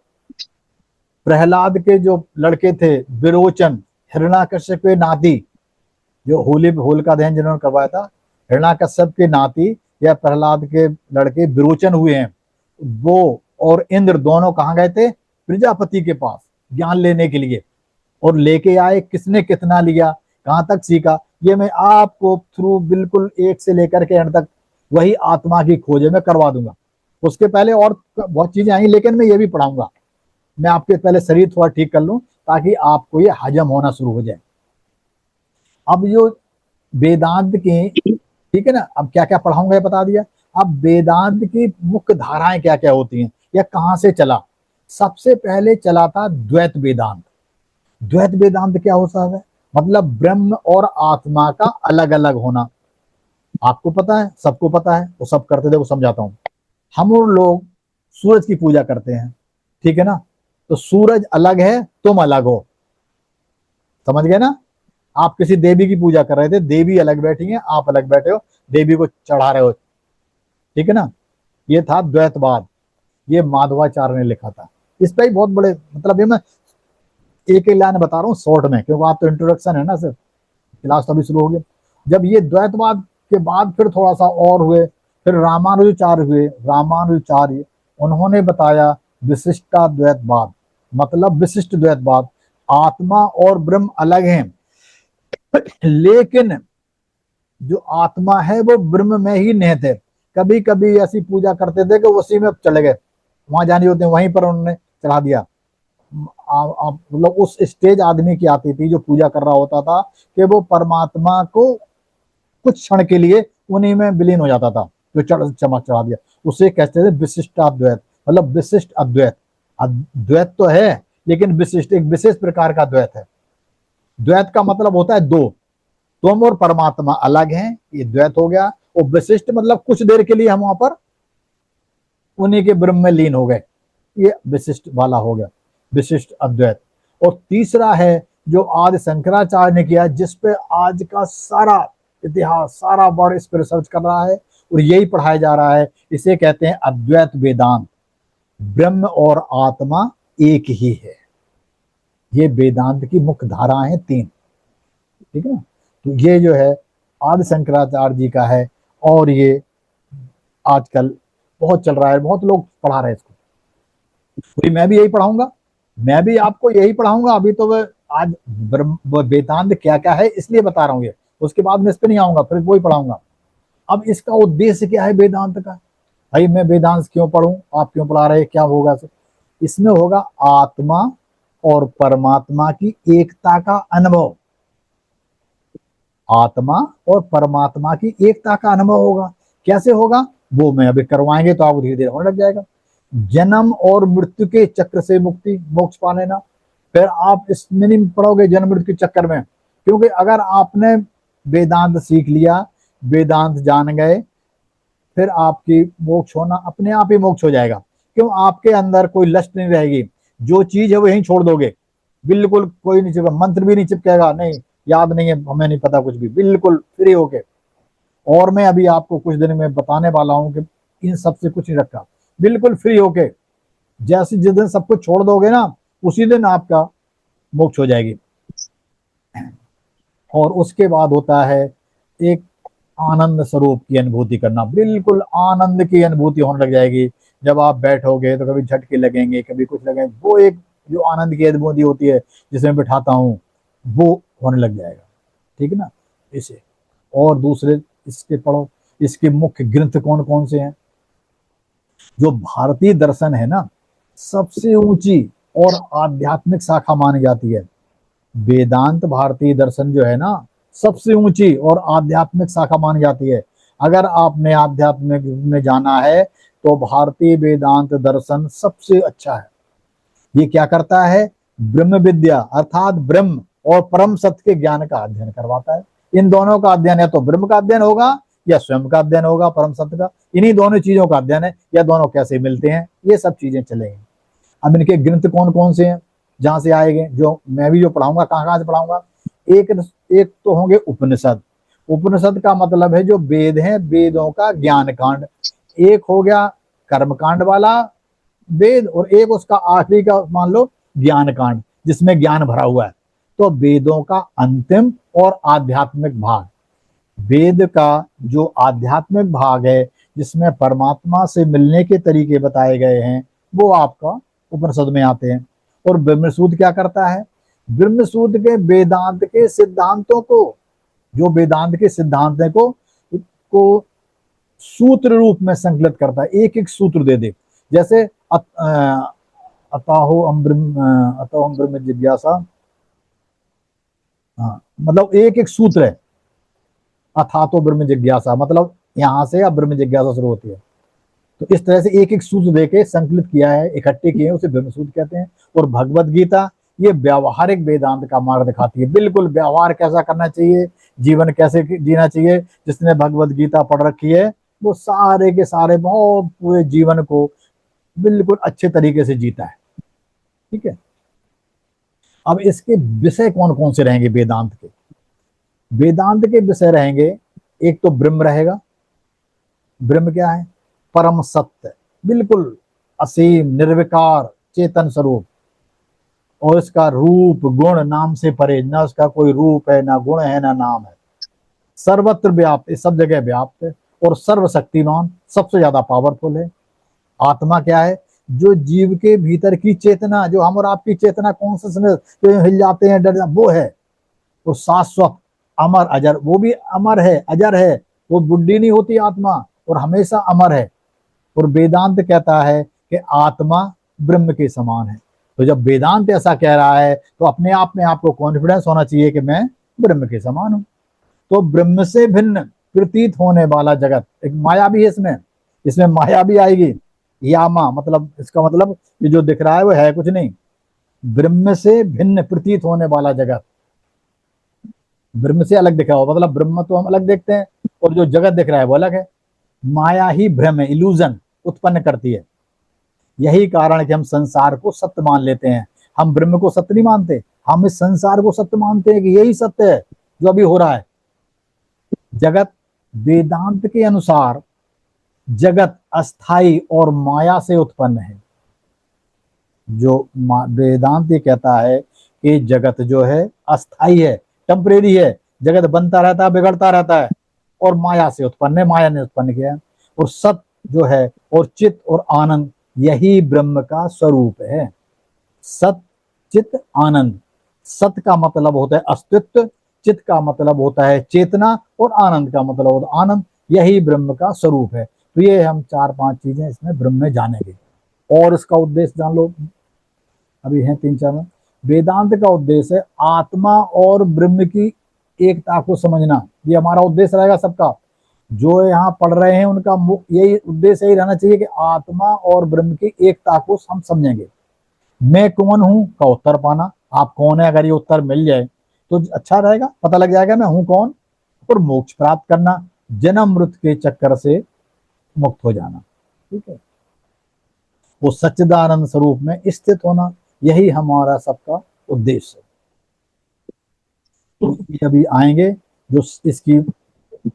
प्रहलाद के जो लड़के थे विरोचन, हिरण्याकश्यप के नाती, जो होलिका दहन जिन्होंने करवाया था, हिरण्याकश्यप के नाती या प्रहलाद के लड़के विरोचन हुए हैं। वो और इंद्र दोनों कहाँ गए थे? प्रजापति के पास ज्ञान लेने के लिए। और लेके आए, किसने कितना लिया, कहां तक सीखा, ये मैं आपको थ्रू बिल्कुल एक से लेकर के एंड तक वही आत्मा की खोज में करवा दूंगा। उसके पहले और बहुत चीजें आई, लेकिन मैं ये भी पढ़ाऊंगा। मैं आपके पहले शरीर थोड़ा ठीक कर लूं ताकि आपको ये हजम होना शुरू हो जाए। अब जो वेदांत की, ठीक है ना, अब क्या क्या पढ़ाऊंगा ये बता दिया। अब वेदांत की मुख्य धाराएं क्या क्या होती हैं या कहां से चला? सबसे पहले चला था द्वैत वेदांत। द्वैत वेदांत क्या होता है? मतलब ब्रह्म और आत्मा का अलग अलग होना। आपको पता है, सबको पता है, वो सब करते थे, वो समझाता हूं। हम और लोग सूरज की पूजा करते हैं, ठीक है ना, तो सूरज अलग है, तुम अलग हो, समझ गए ना। आप किसी देवी की पूजा कर रहे थे, देवी अलग बैठी है, आप अलग बैठे हो, देवी को चढ़ा रहे हो, ठीक है ना। ये था द्वैतवाद, ये माधवाचार्य ने लिखा था। इस पर बहुत बड़े, मतलब ये मैं एक एक लाइन बता रहा हूँ शॉर्ट में, क्योंकि आप तो इंट्रोडक्शन है ना, सिर्फ क्लास तो अभी शुरू हो गया। जब ये द्वैतवाद के बाद फिर थोड़ा सा और हुए, फिर रामानुजाचार्य हुए। रामानुजाचार्य उन्होंने बताया विशिष्टाद्वैतवाद, मतलब विशिष्ट द्वैतवाद, आत्मा और ब्रह्म अलग हैं, लेकिन जो आत्मा है वो ब्रह्म में ही निहित है। कभी कभी ऐसी पूजा करते थे कि उसी में चले गए, वहां जानी होते वहीं पर उन्होंने चढ़ा दिया। मतलब उस स्टेज आदमी की आती थी जो पूजा कर रहा होता था कि वो परमात्मा को कुछ क्षण के लिए उन्हीं में विलीन हो जाता था, जो चमक चढ़ा दिया। उसे कहते थे विशिष्टाद्वैत, मतलब विशिष्ट अद्वैत। द्वैत तो है लेकिन विशिष्ट, एक विशेष प्रकार का द्वैत है। द्वैत का मतलब होता है दो, तुम और परमात्मा अलग हैं, ये द्वैत हो गया। और विशिष्ट मतलब कुछ देर के लिए हम वहां पर उन्हीं के ब्रह्म में लीन हो गए। ये विशिष्ट वाला हो गया, विशिष्ट अद्वैत। और तीसरा है जो आदि शंकराचार्य ने किया, जिसपे आज का सारा इतिहास, सारा वर्ल्ड इस पर रिसर्च कर रहा है और यही पढ़ाया जा रहा है। इसे कहते हैं अद्वैत वेदांत। ब्रह्म और आत्मा एक ही है। ये वेदांत की मुख्य धाराएं हैं 3। ठीक है ना। तो ये जो है आदि शंकराचार्य जी का है, और ये आजकल बहुत चल रहा है, बहुत लोग पढ़ा रहे हैं इसको। मैं भी यही पढ़ाऊंगा, मैं भी आपको यही पढ़ाऊंगा। अभी तो आज वेदांत क्या क्या है इसलिए बता रहा हूँ ये, उसके बाद मैं इस पर नहीं आऊंगा, फिर वही पढ़ाऊंगा। अब इसका उद्देश्य क्या है वेदांत का? भाई मैं वेदांत क्यों पढ़ूं, आप क्यों पढ़ा रहे हैं, क्या होगा? इसमें होगा आत्मा और परमात्मा की एकता का अनुभव। आत्मा और परमात्मा की एकता का अनुभव होगा। कैसे होगा वो मैं अभी करवाएंगे तो आपको धीरे धीरे होने लग जाएगा। जन्म और मृत्यु के चक्र से मुक्ति, मोक्ष पा लेना। फिर आप इसमें नहीं पड़ोगे जन्म मृत्यु के चक्कर में, क्योंकि अगर आपने वेदांत सीख लिया, वेदांत जान गए, फिर आपकी मोक्ष होना अपने आप ही मोक्ष हो जाएगा। क्यों? आपके अंदर कोई लस्ट नहीं रहेगी, जो चीज है वो यहीं छोड़ दोगे। बिल्कुल कोई नहीं चिपका, मंत्र भी नहीं चिपकेगा, नहीं याद नहीं है, हमें नहीं पता कुछ भी, बिल्कुल फ्री होके। और मैं अभी आपको कुछ दिन में बताने वाला हूं कि इन सब से कुछ नहीं रखा, बिल्कुल फ्री होके। जैसे जिस दिन सब कुछ छोड़ दोगे ना, उसी दिन आपका मोक्ष हो जाएगी। और उसके बाद होता है एक आनंद स्वरूप की अनुभूति करना। बिल्कुल आनंद की अनुभूति होने लग जाएगी। जब आप बैठोगे तो कभी झटके लगेंगे, कभी कुछ लगेंगे, वो एक जो आनंद की अनुभूति होती है जिसमें बिठाता हूँ, वो होने लग जाएगा। ठीक है ना। इसे और दूसरे इसके पढ़ो, इसके मुख्य ग्रंथ कौन कौन से हैं? जो भारतीय दर्शन है ना, सबसे ऊंची और आध्यात्मिक शाखा मानी जाती है। वेदांत भारतीय दर्शन जो है ना, सबसे ऊंची और आध्यात्मिक शाखा मानी जाती है। अगर आपने आध्यात्मिक में जाना है तो भारतीय वेदांत दर्शन सबसे अच्छा है। ये क्या करता है? ब्रह्म विद्या अर्थात ब्रह्म और परम सत्य के ज्ञान का अध्ययन करवाता है। इन दोनों का अध्ययन, या तो ब्रह्म का अध्ययन होगा या स्वयं का अध्ययन होगा, परम सत्य का। इन्हीं दोनों चीजों का अध्ययन है, या दोनों कैसे मिलते हैं, ये सब चीजें चलेंगी। अब इनके ग्रंथ कौन कौन से हैं जहां से आएंगे, जो मैं भी जो पढ़ाऊंगा, कहाँ कहाँ से पढ़ाऊंगा? एक तो होंगे उपनिषद। उपनिषद का मतलब है जो वेद हैं, वेदों का ज्ञान कांड। एक हो गया कर्म कांड वाला वेद, और एक उसका आखिरी का मान लो ज्ञान कांड, जिसमें ज्ञान भरा हुआ है। तो वेदों का अंतिम और आध्यात्मिक भाग, वेद का जो आध्यात्मिक भाग है जिसमें परमात्मा से मिलने के तरीके बताए गए हैं, वो आपका उपनिषद में आते हैं। और ब्रह्मसूत्र क्या करता है? ब्रह्मसूत्र के वेदांत के सिद्धांतों को, जो वेदांत के सिद्धांत है को सूत्र रूप में संकलित करता है, एक एक सूत्र दे दे। जैसे अताहो हम ब्रह्म जिज्ञासा, हाँ, मतलब एक एक सूत्र है। अथा तो ब्रह्म जिज्ञासा मतलब यहां से अब ब्रह्म जिज्ञासा शुरू होती है। तो इस तरह से एक एक सूत्र देके संकलित किया है, इकट्ठे किए हैं, उसे ब्रह्म सूत्र कहते हैं। और भगवत गीता ये व्यावहारिक वेदांत का मार्ग दिखाती है। बिल्कुल व्यवहार कैसा करना चाहिए, जीवन कैसे जीना चाहिए। जिसने भगवत गीता पढ़ रखी है वो सारे के सारे बहुत पूरे जीवन को बिल्कुल अच्छे तरीके से जीता है। ठीक है। अब इसके विषय कौन कौन से रहेंगे वेदांत के? वेदांत के विषय रहेंगे, एक तो ब्रह्म रहेगा। ब्रह्म क्या है? परम सत्य, बिल्कुल असीम निर्विकार चेतन स्वरूप। और इसका रूप गुण नाम से परे, ना उसका कोई रूप है, ना गुण है, ना नाम है। सर्वत्र व्याप्त, सब जगह व्याप्त है और सर्वशक्तिमान, सबसे ज्यादा पावरफुल है। आत्मा क्या है? जो जीव के भीतर की चेतना, जो हम और आपकी चेतना कॉन्शियसनेस, जो हिल जाते हैं, डर, वो है। तो शाश्वत अमर अजर, वो भी अमर है, अजर है, वो बुद्धि नहीं होती आत्मा, और हमेशा अमर है। और वेदांत कहता है कि आत्मा ब्रह्म के समान है। तो जब वेदांत ऐसा कह रहा है तो अपने आप में आपको कॉन्फिडेंस होना चाहिए कि मैं ब्रह्म के समान हूं। तो ब्रह्म से भिन्न प्रतीत होने वाला जगत, एक माया भी है इसमें, इसमें माया भी आएगी। यामा मतलब, इसका मतलब ये जो दिख रहा है वो है कुछ नहीं। ब्रह्म से भिन्न प्रतीत होने वाला जगत, ब्रह्म से अलग दिख रहा हो, मतलब ब्रह्म तो हम अलग देखते हैं और जो जगत दिख रहा है वो अलग है। माया ही भ्रम है, इल्यूजन। उत्पन्न करती है। यही कारण है कि हम संसार को सत्य मान लेते हैं। हम ब्रह्म को सत्य नहीं मानते, हम इस संसार को सत्य मानते हैं कि यही सत्य है जो अभी हो रहा है। जगत वेदांत के अनुसार जगत अस्थाई और माया से उत्पन्न है। जो वेदांत ये कहता है कि जगत जो है अस्थाई है, टेम्परेरी है, जगत बनता रहता है, बिगड़ता रहता है और माया से उत्पन्न है, माया ने उत्पन्न किया है। और सत जो है और चित और आनंद यही ब्रह्म का स्वरूप है। सत चित आनंद, सत का मतलब होता है अस्तित्व, चित का मतलब होता है चेतना और आनंद का मतलब होता है आनंद। यही ब्रह्म का स्वरूप है। तो ये हम 4-5 चीजें इसमें ब्रह्म में जानेंगे और इसका उद्देश्य जान लो, अभी है 3-4 में। वेदांत का उद्देश्य है आत्मा और ब्रह्म की एकता को समझना। ये हमारा उद्देश्य रहेगा सबका, जो यहाँ पढ़ रहे हैं उनका यही उद्देश्य यही रहना चाहिए कि आत्मा और ब्रह्म की एकता को हम समझेंगे। मैं कौन हूं का उत्तर पाना, आप कौन है अगर ये उत्तर मिल जाए तो अच्छा रहेगा, पता लग जाएगा मैं हूं कौन। और मोक्ष प्राप्त करना, जन्म मृत्यु के चक्कर से मुक्त हो जाना, ठीक है। वो सच्चिदानंद स्वरूप में स्थित होना, यही हमारा सबका उद्देश्य है। तो अभी आएंगे जो इसकी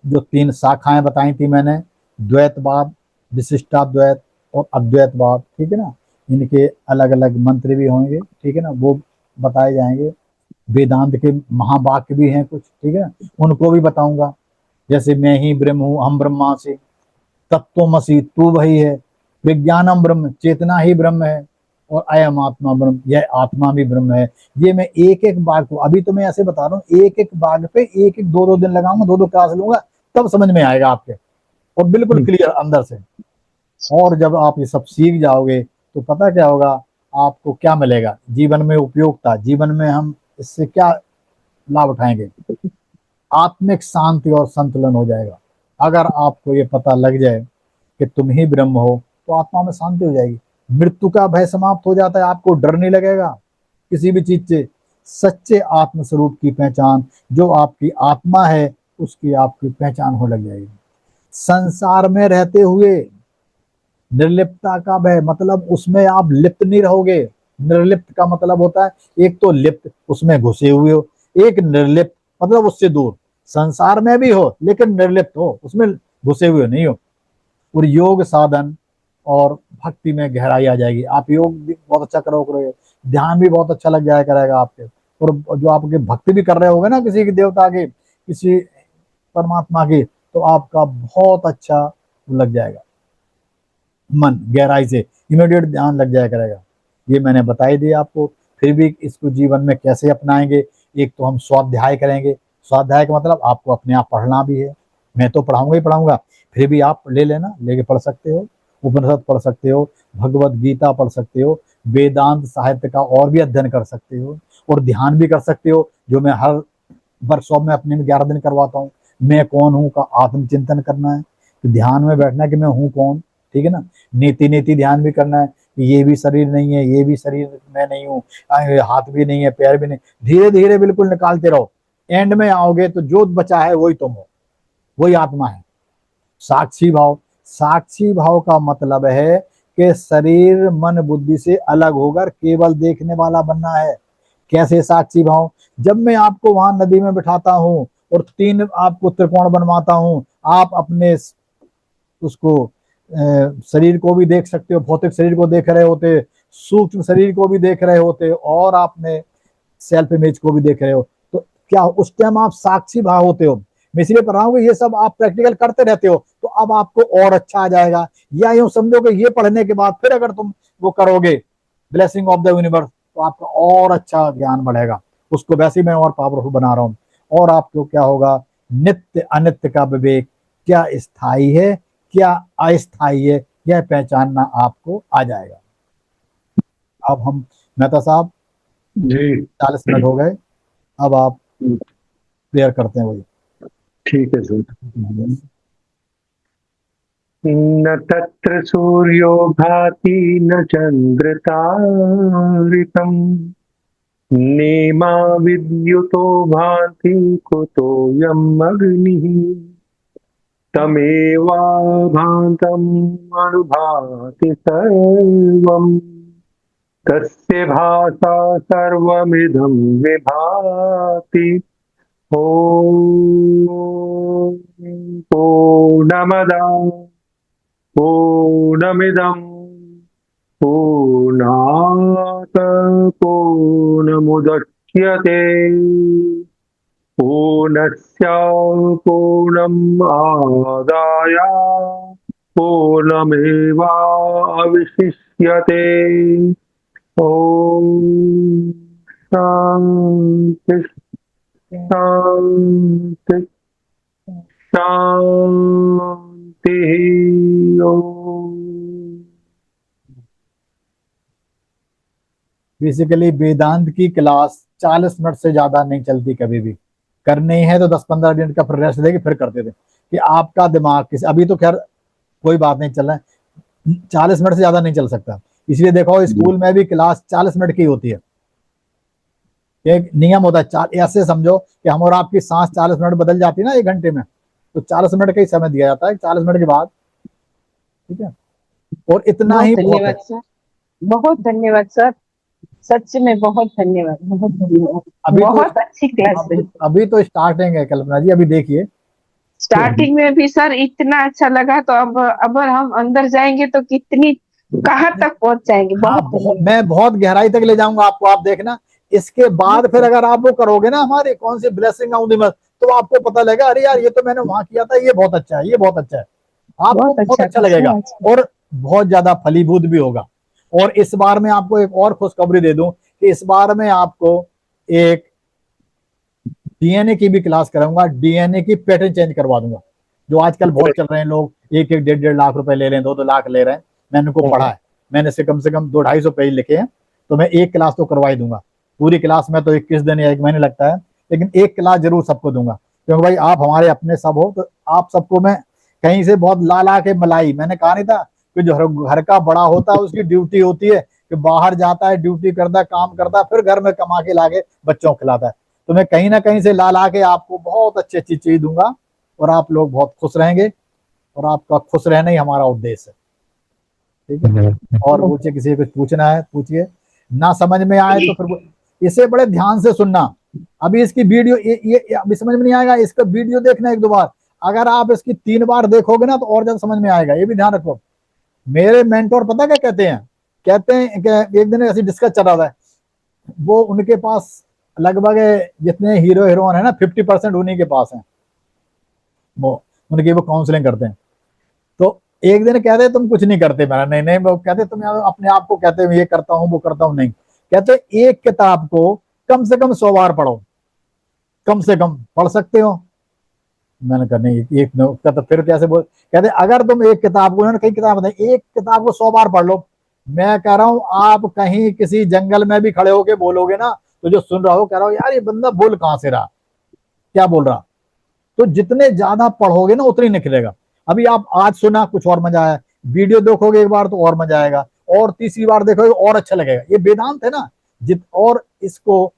जो 3 शाखाएं बताई थी मैंने, द्वैतवाद, विशिष्टाद्वैत और अद्वैतवाद, ठीक है ना। इनके अलग अलग मंत्र भी होंगे, ठीक है ना, वो बताए जाएंगे। वेदांत के महावाक्य भी हैं कुछ, ठीक है ना, उनको भी बताऊंगा। जैसे मैं ही ब्रह्म हूं, हम ब्रह्मासि, तत्वमसि तू वही है, विज्ञानम ब्रह्म, चेतना ही ब्रह्म है, और अयम आत्मा ब्रह्म, यह आत्मा भी ब्रह्म है। ये मैं एक एक बाग को, अभी तो मैं ऐसे बता रहा हूँ, एक एक बाग पे एक एक 2-2 दिन लगाऊंगा, 2-2 क्लास लूंगा, तब समझ में आएगा आपके, और बिल्कुल क्लियर अंदर से। और जब आप ये सब सीख जाओगे तो पता क्या होगा, आपको क्या मिलेगा जीवन में, उपयोगिता, जीवन में हम इससे क्या लाभ उठाएंगे, आत्मिक शांति और संतुलन हो जाएगा। अगर आपको ये पता लग जाए कि तुम ही ब्रह्म हो तो आत्मा में शांति हो जाएगी, मृत्यु का भय समाप्त हो जाता है, आपको डर नहीं लगेगा किसी भी चीज से। सच्चे आत्म स्वरूप की पहचान, जो आपकी आत्मा है उसकी आपकी पहचान हो लग जाएगी। संसार में रहते हुए निर्लिप्तता का भय, मतलब उसमें आप लिप्त नहीं रहोगे। निर्लिप्त का मतलब होता है एक तो लिप्त, उसमें घुसे हुए हो, एक निर्लिप्त मतलब उससे दूर, संसार में भी हो लेकिन निर्लिप्त हो, उसमें घुसे हुए नहीं हो। और योग साधन और भक्ति में गहराई आ जाएगी। आप योग भी बहुत अच्छा करोगे, ध्यान भी बहुत अच्छा लग जाया करेगा आपके, और जो आपके भक्ति भी कर रहे होगे ना किसी की देवता की, किसी परमात्मा की, तो आपका बहुत अच्छा लग जाएगा, मन गहराई से इमीडिएट ध्यान लग जाया करेगा। ये मैंने बता ही दिया आपको। फिर भी इसको जीवन में कैसे अपनाएंगे, एक तो हम स्वाध्याय करेंगे। स्वाध्याय का मतलब आपको अपने आप पढ़ना भी है, मैं तो पढ़ाऊंगा ही पढ़ाऊंगा, फिर भी आप ले लेना, लेके पढ़ सकते हो, उपनिषद पढ़ सकते हो, भगवत गीता पढ़ सकते हो, वेदांत साहित्य का और भी अध्ययन कर सकते हो, और ध्यान भी कर सकते हो, जो मैं हर वर्कशॉप में अपने में 11 दिन करवाता हूँ। मैं कौन हूँ का आत्मचिंतन करना है, तो ध्यान में बैठना है कि मैं हूँ कौन, ठीक है ना। नीति नीति ध्यान भी करना है कि ये भी शरीर नहीं है, ये भी शरीर मैं नहीं हूँ, हाथ भी नहीं है, पैर भी नहीं, धीरे धीरे बिल्कुल निकालते रहो। एंड में आओगे तो जो बचा है वही तुम हो, वही आत्मा है। साक्षी भाव, साक्षी भाव का मतलब है कि शरीर मन बुद्धि से अलग होकर केवल देखने वाला बनना है। कैसे साक्षी भाव, जब मैं आपको वहां नदी में बिठाता हूँ और 3 आपको त्रिकोण बनवाता हूँ, आप अपने उसको शरीर को भी देख सकते हो, भौतिक शरीर को देख रहे होते, सूक्ष्म शरीर को भी देख रहे होते, और आपने सेल्फ इमेज को भी देख रहे हो, तो क्या उस टाइम आप साक्षी भाव होते हो। मैं इसलिए पढ़ रहा हूँ कि ये सब आप प्रैक्टिकल करते रहते हो तो अब आपको और अच्छा आ जाएगा। या यूं समझो कि ये पढ़ने के बाद फिर अगर तुम वो करोगे ब्लेसिंग ऑफ द यूनिवर्स, तो आपका और अच्छा ज्ञान बढ़ेगा। उसको वैसे ही मैं और पावरफुल बना रहा हूँ। और आपको क्या होगा, नित्य अनित्य का विवेक, क्या स्थायी है क्या अस्थायी है, यह पहचानना आपको आ जाएगा। अब हम, मेहता साहब जी 40 मिनट हो गए, अब आप प्रेयर करते हैं वही। ठीक है सर। न तत्र सूर्यो भाति न चंद्र तारिकम् नेमा विद्युतो भाति कुतोऽयम् अग्निः तमेवाभान्तम् अनुभाति सर्वम्, तस्य भासा सर्वमिदं विभाति। ॐ पूर्णमदः पूर्णमिदं पूर्णात् पूर्णमुदच्यते, पूर्णस्य पूर्णम् आदाय पूर्णमेवावशिष्यते। ॐ शान्ति शान्ति शान्तिः। बेसिकली वेदांत की क्लास 40 मिनट से ज्यादा नहीं चलती, कभी भी करनी है तो 10-15 मिनट का फिर रेस्ट देके फिर करते थे कि आपका दिमाग किस, अभी तो खैर कोई बात नहीं चल रहा है, 40 मिनट से ज्यादा नहीं चल सकता। इसलिए देखो स्कूल में भी क्लास 40 मिनट की होती है, एक नियम होता है। ऐसे समझो कि हम और आपकी सांस 40 मिनट बदल जाती है ना 1 घंटे में, तो 40 मिनट का ही समय दिया जाता है, 40 मिनट के बाद, ठीक है। और इतना ही बहुत है। धन्यवाद सर, बहुत धन्यवाद सर, सच में बहुत धन्यवाद, बहुत धन्यवाद। अभी बहुत अच्छी क्लास रही। अभी तो स्टार्टिंग है कल्पना जी, अभी देखिए। स्टार्टिंग में भी सर इतना अच्छा लगा, तो अब हम अंदर जाएंगे तो कितनी कहाँ तक पहुंच जाएंगे। बहुत मैं बहुत गहराई तक ले जाऊंगा आपको, आप देखना। इसके बाद फिर अगर आप वो करोगे ना हमारे कौन सी ब्लेसिंग आउंदी मत, तो आपको पता लगेगा अरे यार ये तो मैंने वहां किया था, ये बहुत अच्छा है, ये बहुत अच्छा है, आपको बहुत अच्छा लगेगा और बहुत ज्यादा फलीभूत भी होगा। और इस बार मैं आपको एक और खुशखबरी दे दूं कि इस बार मैं आपको एक डीएनए की भी क्लास कराऊंगा, डीएनए की पैटर्न चेंज करवा दूंगा। जो आजकल बहुत चल रहे हैं लोग, 1-1, 1.5 लाख रुपए ले रहे हैं, 2-2 लाख ले रहे हैं। मैंने उनको पढ़ा है, मैंने से कम 200-250 पेज लिखे हैं, तो मैं एक क्लास तो करवा ही दूंगा। पूरी क्लास में तो 21 दिन या 1 महीने लगता है, लेकिन एक क्लास जरूर सबको दूंगा, क्योंकि भाई आप हमारे अपने सब हो, तो आप सबको मैं कहीं से बहुत ला ला के मलाई, मैंने कहा नहीं था कि जो घर का बड़ा होता है उसकी ड्यूटी होती है कि बाहर जाता है, ड्यूटी करता है, काम करता है, फिर घर में कमा के लाके बच्चों को खिलाता है। तो मैं कहीं ना कहीं से ला ला के आपको बहुत अच्छी अच्छी चीज दूंगा और आप लोग बहुत खुश रहेंगे, और आपका खुश रहना ही हमारा उद्देश्य है, ठीक है। और पूछिए, किसी को कुछ पूछना है पूछिए, ना समझ में आए तो फिर इसे बड़े ध्यान से सुनना। अभी इसकी वीडियो ये अभी समझ में नहीं आएगा, इसका वीडियो देखना 1-2 बार। अगर आप इसकी 3 बार देखोगे ना तो और ज्यादा समझ में आएगा, ये भी ध्यान रखो। मेरे मेंटोर पता क्या कहते हैं कि एक दिन ऐसी डिस्कस चल रहा था, वो उनके पास लगभग जितने हीरो हीरोइन है ना 50% उन्हीं के पास है, वो उनकी वो काउंसलिंग करते हैं। तो एक दिन कहते तुम कुछ नहीं करते, मैंने नहीं नहीं, वो कहते तुम अपने आप को कहते ये करता हूँ वो करता हूँ, नहीं कहते एक किताब को कम से कम 100 बार पढ़ो, कम से कम पढ़ सकते हो। मैंने कहा नहीं, एक कहते फिर कैसे बोल, कहते अगर तुम एक किताब को, उन्होंने कई किताब बताई, एक किताब को 100 बार पढ़ लो। मैं कह रहा हूं आप कहीं किसी जंगल में भी खड़े होके बोलोगे ना, तो जो सुन रहा हो कह रहा हो यार ये बंदा बोल कहां से रहा, क्या बोल रहा। तो जितने ज्यादा पढ़ोगे ना उतनी निकलेगा। अभी आप आज सुना कुछ और मजा आया, वीडियो देखोगे एक बार तो और मजा आएगा, और तीसरी बार देखोगे और अच्छा लगेगा। ये वेदांत है ना और इसको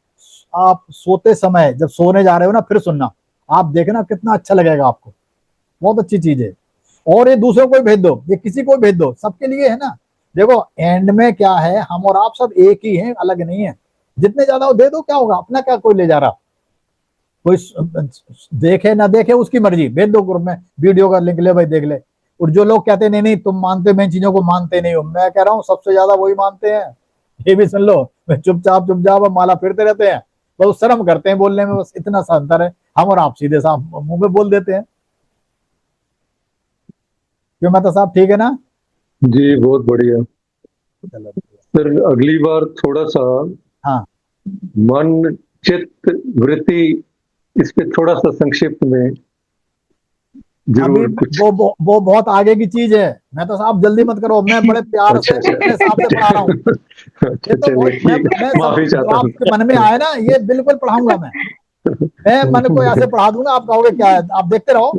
आप सोते समय जब सोने जा रहे हो ना फिर सुनना, आप देखना कितना अच्छा लगेगा आपको, बहुत अच्छी चीज है। और ये दूसरों को भेज दो, ये किसी को भेज दो, सबके लिए है ना। देखो एंड में क्या है, हम और आप सब एक ही हैं, अलग नहीं है। जितने ज्यादा वो दे दो, क्या होगा, अपना क्या कोई ले जा रहा, कोई देखे ना देखे उसकी मर्जी, भेज दो ग्रुप में, वीडियो का लिंक ले भाई देख ले। और जो लोग कहते नहीं नहीं तुम मानते, मैं इन चीजों को मानते नहीं हो, मैं कह रहा हूँ सबसे ज्यादा वही मानते हैं, ये भी सुन लो। चुपचाप माला फिरते रहते हैं, बस शर्म करते हैं बोलने में, बस इतना सा अंतर है। हम और आप सीधे साफ मुंह पे बोल देते हैं। क्यों मेहता साहब, ठीक है ना? जी बहुत बढ़िया सर। अगली बार थोड़ा सा हाँ मन चित्त वृत्ति इस पे थोड़ा सा संक्षिप्त में अभी जरूर कुछ। वो बहुत आगे की चीज है, मैं तो साहब जल्दी मत करो, मैं बड़े प्यार से अपने हिसाब से पढ़ा रहा हूँ। ये तो चलिए ठीक है, माफी जो चाहता हूँ। आपके मन में आए ना ये बिल्कुल पढ़ाऊंगा मैं मन को ऐसे पढ़ा दूंगा, आप कहोगे क्या है, आप देखते रहो।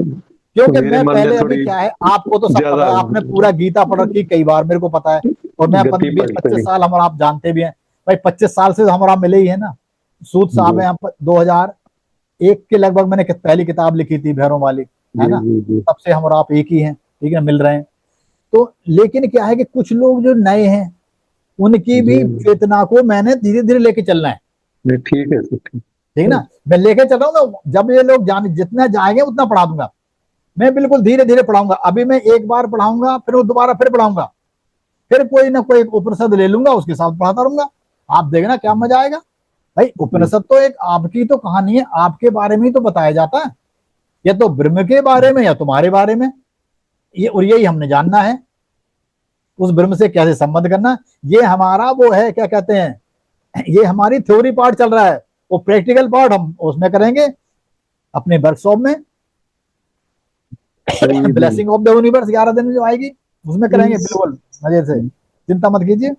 क्योंकि मेरे मैं मन में पहले अभी थोड़ी क्या है आपको तो सब ज्यादा पता है, आपने पूरा गीता पढ़ रखी कई बार, मेरे को पता है। और मैं गति 20-25 साल हम और आप जानते भी हैं भाई, 25 साल से हम और आप मिले ही है ना। सूद साहब है 2001 के लगभग मैंने पहली किताब लिखी थी भैरों वाली, है ना, जी जी तब से हम और आप एक ही हैं, ठीक है, मिल रहे हैं। तो लेकिन क्या है कि कुछ लोग जो नए हैं उनकी भी जी। चेतना को मैंने धीरे धीरे लेके चलना है, नहीं, ठीक है सर, ठीक। ठीक है ना। मैं लेके चल रहा हूँ ना, जब ये लोग जाने जितना जाएंगे उतना पढ़ा दूंगा, मैं बिल्कुल धीरे धीरे पढ़ाऊंगा। अभी मैं एक बार पढ़ाऊंगा, फिर वो दोबारा फिर पढ़ाऊंगा, फिर कोई ना कोई उपनिषद ले लूंगा, उसके साथ पढ़ाता रहूंगा। आप देखना क्या मजा आएगा। भाई उपनिषद तो एक आपकी तो कहानी है, आपके बारे में ही तो बताया जाता है, या तो ब्रह्म के बारे में या तुम्हारे बारे में, ये और यही हमने जानना है, उस ब्रह्म से कैसे संबंध करना। ये हमारा वो है, क्या कहते हैं, ये हमारी थ्योरी पार्ट चल रहा है, वो प्रैक्टिकल पार्ट हम उसमें करेंगे अपने वर्कशॉप में। सही जी। ब्लेसिंग ऑफ द यूनिवर्स 11 दिन में जो आएगी उसमें करेंगे, बिल्कुल मजे से, चिंता मत कीजिए।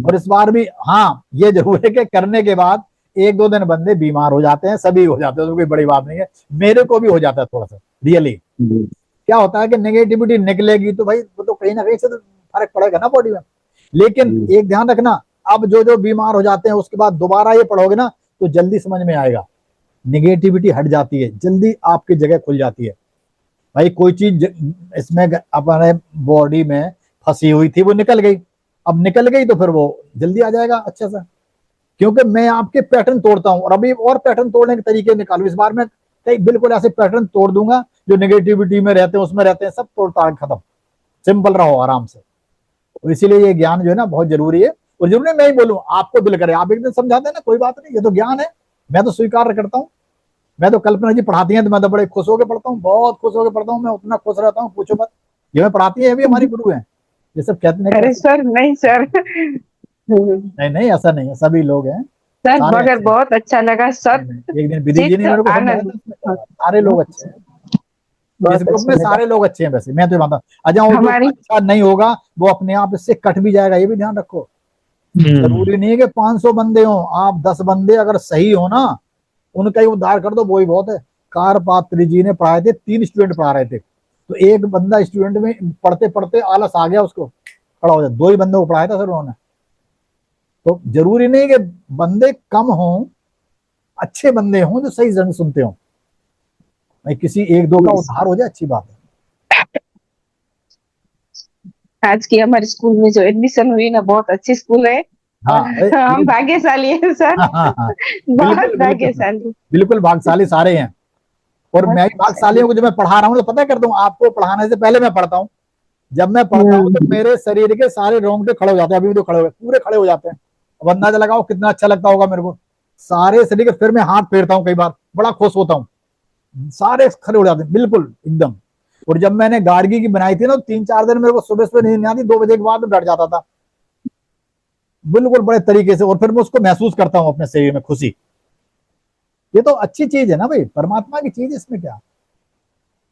और इस बार भी हाँ ये जरूर है कि करने के बाद एक दो दिन बंदे बीमार हो जाते हैं, सभी हो जाते हैं, तो कोई बड़ी बात नहीं है, मेरे को भी हो जाता है थोड़ा सा रियली। जी क्या होता है कि नेगेटिविटी निकलेगी तो भाई वो तो कहीं ना कहीं से तो फर्क पड़ेगा ना बॉडी में। लेकिन जी एक ध्यान रखना, अब जो जो बीमार हो जाते हैं उसके बाद दोबारा ये पढ़ोगे ना तो जल्दी समझ में आएगा, निगेटिविटी हट जाती है, जल्दी आपकी जगह खुल जाती है। भाई कोई चीज इसमें अपने बॉडी में फंसी हुई थी वो निकल गई, अब निकल गई तो फिर वो जल्दी आ जाएगा अच्छा सा, क्योंकि मैं आपके पैटर्न तोड़ता हूँ और अभी और पैटर्न तोड़ने के तरीके निकालू। इस बार मैं कई बिल्कुल ऐसे पैटर्न तोड़ दूंगा जो नेगेटिविटी में रहते हैं उसमें रहते हैं, सब तोड़ता खत्म, सिंपल रहो आराम से। तो इसीलिए ये ज्ञान जो है ना बहुत जरूरी है। और जरूरी मैं ही बोलूँ, आपको दिल करे आप एक दिन समझाते हैं ना, कोई बात नहीं, ये तो ज्ञान है, मैं तो स्वीकार करता हूँ। मैं तो कल्पना जी पढ़ाती हैं तो मैं तो बड़े खुश होकर पढ़ता हूँ, बहुत खुश होकर पढ़ता हूँ, मैं उतना खुश रहता हूँ पूछो मत। ये मैं पढ़ाती है, ये भी हमारी गुरु है, ये सब कहते हैं अरे कैसे। सर नहीं सर। नहीं नहीं ऐसा नहीं है, सभी लोग हैं, सर सारे मगर अच्छे हैं। बहुत अच्छा लगा सर। नहीं, नहीं, एक दिन विधि जी ने चित्त मेरे को समझाया था, आनंद। इसमें क्या है, सारे लोग अच्छे हैं, इस बहुत ग्रुप अच्छा में लगा सारे लोग अच्छे हैं। वैसे मैं तो ये मानता हूँ, अच्छा वो जो हमारी। अच्छा नहीं होगा वो अपने आप इससे कट भी जाएगा, ये भी ध्यान रखो। जरूरी नहीं है कि 500 बंदे हो, आप 10 बंदे अगर सही हो ना उनका ही उद्धार कर दो, वो ही बहुत है। कारपात्री जी ने पढ़ाए थे, 3 स्टूडेंट पढ़ा रहे थे, तो एक बंदा स्टूडेंट में पढ़ते पढ़ते आलस आ गया उसको, खड़ा हो जाए, 2 ही बंदे को पढ़ाया था सर उन्होंने। तो जरूरी नहीं कि बंदे कम हो, अच्छे बंदे हों जो सही जंग सुनते हो, भाई किसी एक दो का उद्धार हो जाए अच्छी बात है। आज की हमारे स्कूल में जो एडमिशन हुई ना, बहुत अच्छी स्कूल है। हाँ और ये हम भाग्यशाली हैं सर। हाँ हाँ हाँ बहुत बिल्कुल बिल्कुल भाग्यशाली। बिल्कुल भाग्यशाली सारे हैं। और बहुत मैं भी भाग्यशाली भाग्यशाली। हूँ, जो मैं पढ़ा रहा हूँ तो पता करता हूँ, आपको पढ़ाने से पहले मैं पढ़ता हूँ, जब मैं पढ़ता हूँ तो हम्म। मेरे शरीर के सारे रोंगटे खड़े हो जाते हैं, अभी भी तो खड़े हो गए, पूरे खड़े हो जाते हैं। अब अंदाजा लगाओ कितना अच्छा लगता होगा मेरे को, सारे शरीर के, फिर मैं हाथ फेरता हूँ, कई बार बड़ा खुश होता हूँ, सारे खड़े हो जाते हैं बिल्कुल एकदम। और जब मैंने गार्गी की बनाई थी ना 3-4 दिन मेरे को सुबह सुबह नींद नहीं आती, 2 बजे के बाद में बैठ जाता था बिल्कुल बड़े तरीके से, और फिर मैं उसको महसूस करता हूँ अपने शरीर में खुशी। ये तो अच्छी चीज है ना भाई, परमात्मा की चीज, इसमें क्या।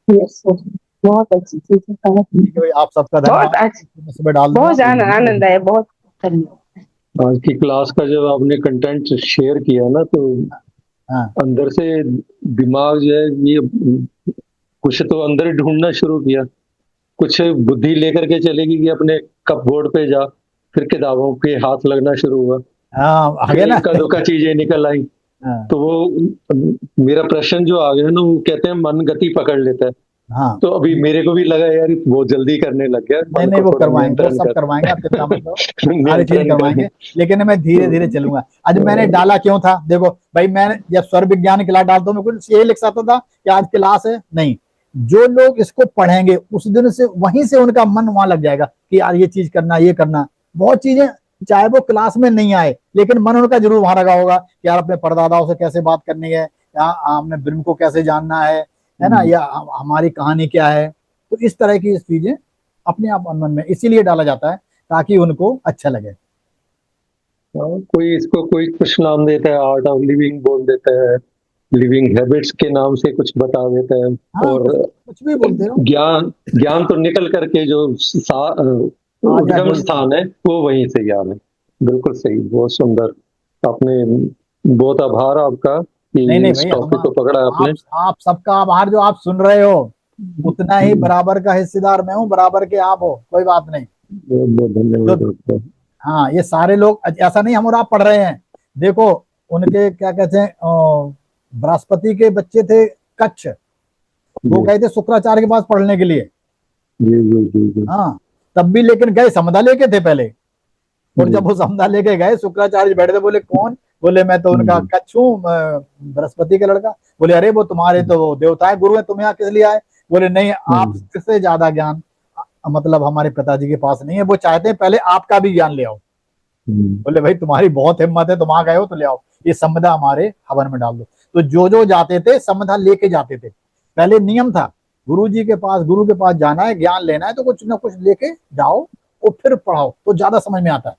Yes sir. बहुत अच्छी चीज है ठीक है भाई, आप सबका बहुत धन्यवाद, अच्छा। मैं सुबह डाल दूंगा। बहुत आनंद आया बहुत। धन्यवाद। आज की क्लास का जब आपने कंटेंट शेयर किया ना, तो हाँ अंदर से दिमाग जो है ये कुछ तो अंदर ही ढूंढना शुरू किया, कुछ बुद्धि लेकर के चलेगी कि अपने कपबोर्ड पे जा, फिर किताबों के हाथ लगना शुरू हुआ, हाँ आ फिर गया ना। इक्का दुक्का चीजें निकल आई। हाँ तो वो मेरा प्रश्न जो आ गया ना, वो कहते हैं मन गति पकड़ लेता है। हाँ तो अभी मेरे को भी लगा यार वो जल्दी करने लग गया, नहीं मन नहीं को वो थोड़ा करवाएंगे, वो नियंत्रण सब कर। करवाएंगे, आप चिंता मत करो, सारी चीजें नियंत्रण कर। करवाएंगे। लेकिन मैं धीरे धीरे चलूंगा। आज मैंने डाला क्यों था, देखो भाई, मैंने जब स्वर विज्ञान की क्लास डालता हूँ मैं कुछ ये लिख सकता था कि आज क्लास है, नहीं, जो लोग इसको पढ़ेंगे उस दिन से वहीं से उनका मन वहां लग जाएगा कि यार ये चीज करना, ये करना, बहुत चीजें, चाहे वो क्लास में नहीं आए लेकिन मन उनका जरूर वहां लगा होगा कि यार अपने परदादाओं से कैसे बात करनी है, या हमने ब्रह्म को कैसे जानना है ना, या हमारी कहानी क्या है। तो इस तरह की चीजें अपने आप मन में इसीलिए डाला जाता है ताकि उनको अच्छा लगे। कोई इसको कोई कुछ नाम देता है, आर्ट ऑफ लिविंग बोल देता है, लिविंग हैबिट्स के नाम से कुछ बता देता है। हाँ और कुछ भी बोलते रहो। ज्ञान ज्ञान तो निकल करके जो आ जाए उद्गम वही। स्थान है वो वहीं से ज्ञान है। बिल्कुल सही, बहुत सुंदर। आपने बहुत आभार आपका कि नहीं नहीं इस भाई, हम टॉपिक को पकड़ा आपने। आप सबका आभार, जो आप सुन रहे हो उतना ही बराबर का हिस्सेदार मैं हूँ, बराबर के आप हो, कोई बात नहीं। बहुत बहुत जो धन्यवाद आपका। हाँ ये सारे लोग, ऐसा नहीं हम और आप पढ़ रहे हैं, देखो उनके क्या कहते हैं, बृहस्पति के बच्चे थे कच्छ, वो जी गए थे शुक्राचार्य के पास पढ़ने के लिए। जी जी जी जी हाँ, तब भी लेकिन गए समधा लेके थे पहले। और जी जब वो समधा लेके गए, शुक्राचार्य बैठे थे, बोले कौन? बोले मैं तो उनका जी कच्छ हूँ, बृहस्पति का लड़का। बोले अरे वो तुम्हारे तो देवता है, गुरु है, तुम यहाँ किस लिए आए? बोले नहीं, आपसे ज्यादा ज्ञान मतलब हमारे पिताजी के पास नहीं है, वो चाहते हैं पहले आपका भी ज्ञान ले आओ। बोले भाई तुम्हारी बहुत हिम्मत है, तुम आ गए हो तो ले आओ, ये संविदा हमारे हवन में डाल दो। तो जो जाते थे संविदा लेके जाते थे। पहले नियम था, गुरु जी के पास, गुरु के पास जाना है, ज्ञान लेना है तो कुछ ना कुछ लेके जाओ और फिर पढ़ाओ तो ज्यादा समझ में आता है।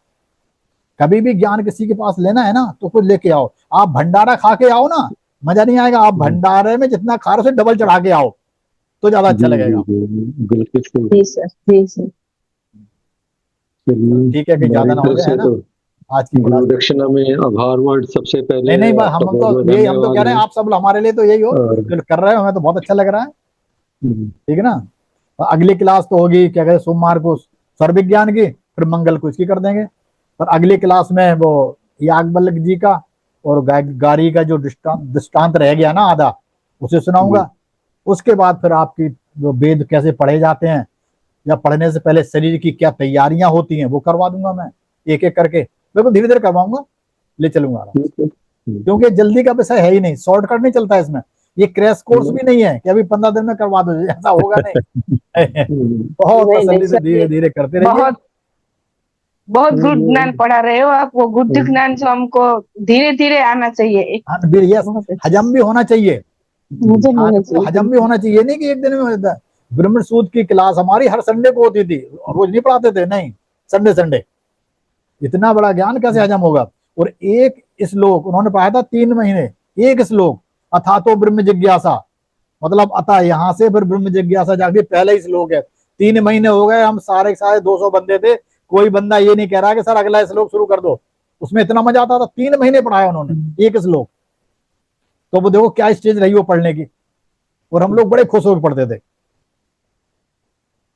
कभी भी ज्ञान किसी के पास लेना है ना तो कुछ लेके आओ। आप भंडारा खा के आओ ना, मजा नहीं आएगा। आप भंडारे में जितना खा रहे हो डबल चढ़ा के आओ तो ज्यादा अच्छा जी जी लगेगा। जी बिल्कुल सही। जी सर, जी सर। चलिए, ठीक है कि ज्यादा हमारी ना हो तरफ जाए, से है ना तो आज की क्लास। गुरु दक्षिणा में आभार वर्ड सबसे पहले नहीं नहीं, बस आपका हम बहुत तो बहुत यही, हम तो कह धन्यवाद रहे है। हैं आप सब हमारे लिए तो यही हो और जो कर रहे हो, हमें तो बहुत अच्छा लग रहा है। हम्म, ठीक है ना? और अगली क्लास तो होगी क्या कहते हैं, सोमवार को स्वर विज्ञान की, फिर मंगल को इसकी कर देंगे। पर अगली क्लास में वो याज्ञवल्क्य जी का और गारी का जो दृष्टांत रह गया ना आधा, उसे सुनाऊंगा। उसके बाद फिर आपकी जो वेद कैसे पढ़े जाते हैं या पढ़ने से पहले शरीर की क्या तैयारियां होती हैं वो करवा दूंगा मैं, एक एक करके। बिल्कुल धीरे धीरे करवाऊंगा, ले चलूंगा आराम से। ठीक है। क्योंकि जल्दी का विषय है ही नहीं, शॉर्टकट नहीं चलता इसमें। ये क्रैश कोर्स भी नहीं है कि अभी 15 दिन में करवा दो, ऐसा होगा नहीं। बहुत नहीं नहीं तसल्ली से सर, धीरे ये धीरे करते रहिए। बहुत बहुत गुड ज्ञान पढ़ा रहे हो आप। वो गुड ज्ञान जो हमको धीरे धीरे आना चाहिए। हाँ यस, बहुत हजम अच्छा। भी होना चाहिए। मुझे ज्ञान होना को चाहिए हजम भी बिल्कुल। होना चाहिए, नहीं कि एक दिन में हो जाता है। ब्रह्म सूत्र की क्लास हमारी हर संडे को होती थी, रोज नहीं पढ़ाते थे, नहीं, संडे संडे। इतना बड़ा ज्ञान कैसे हजम होगा? और एक श्लोक उन्होंने पढ़ाया था 3 महीने, एक श्लोक, अथा तो ब्रह्म जिज्ञासा, मतलब अतः यहाँ से फिर ब्रह्म जिज्ञासा जाके पहले ही श्लोक है। 3 महीने हो गए, हम सारे के सारे 200 बंदे थे, कोई बंदा ये नहीं कह रहा कि सर अगला श्लोक शुरू कर दो। उसमें इतना मजा आता था, 3 महीने पढ़ाया उन्होंने एक श्लोक। तो वो देखो क्या स्टेज रही वो पढ़ने की, और हम लोग बड़े खुश होकर पढ़ते थे।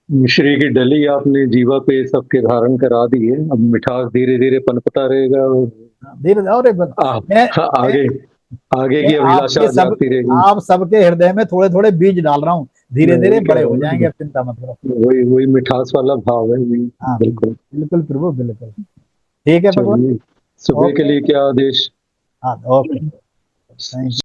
मिश्री की डली आपने जीवा पे सबके धारण करा दी है। अब मिठास धीरे धीरे पनपता रहेगा और धीरे धीरे, और मैं, आगे आगे मैं की अभिलाषा आपके सब, जागती रहेगी। आप सबके हृदय में थोड़े थोड़े बीज डाल रहा हूँ, धीरे मैं धीरे वही कह बड़े रहा हो हूँ जाएंगे, ना, अब चिंता मत करो। वही वही मिठास वाला भाव है वही। हाँ बिल्कुल। बिल्कुल प्रभु, बिल्कुल। ठीक है भगवान। चलिए, सुबह के ओके। लिए क्या आदेश? हाँ ओके, थैंक यू।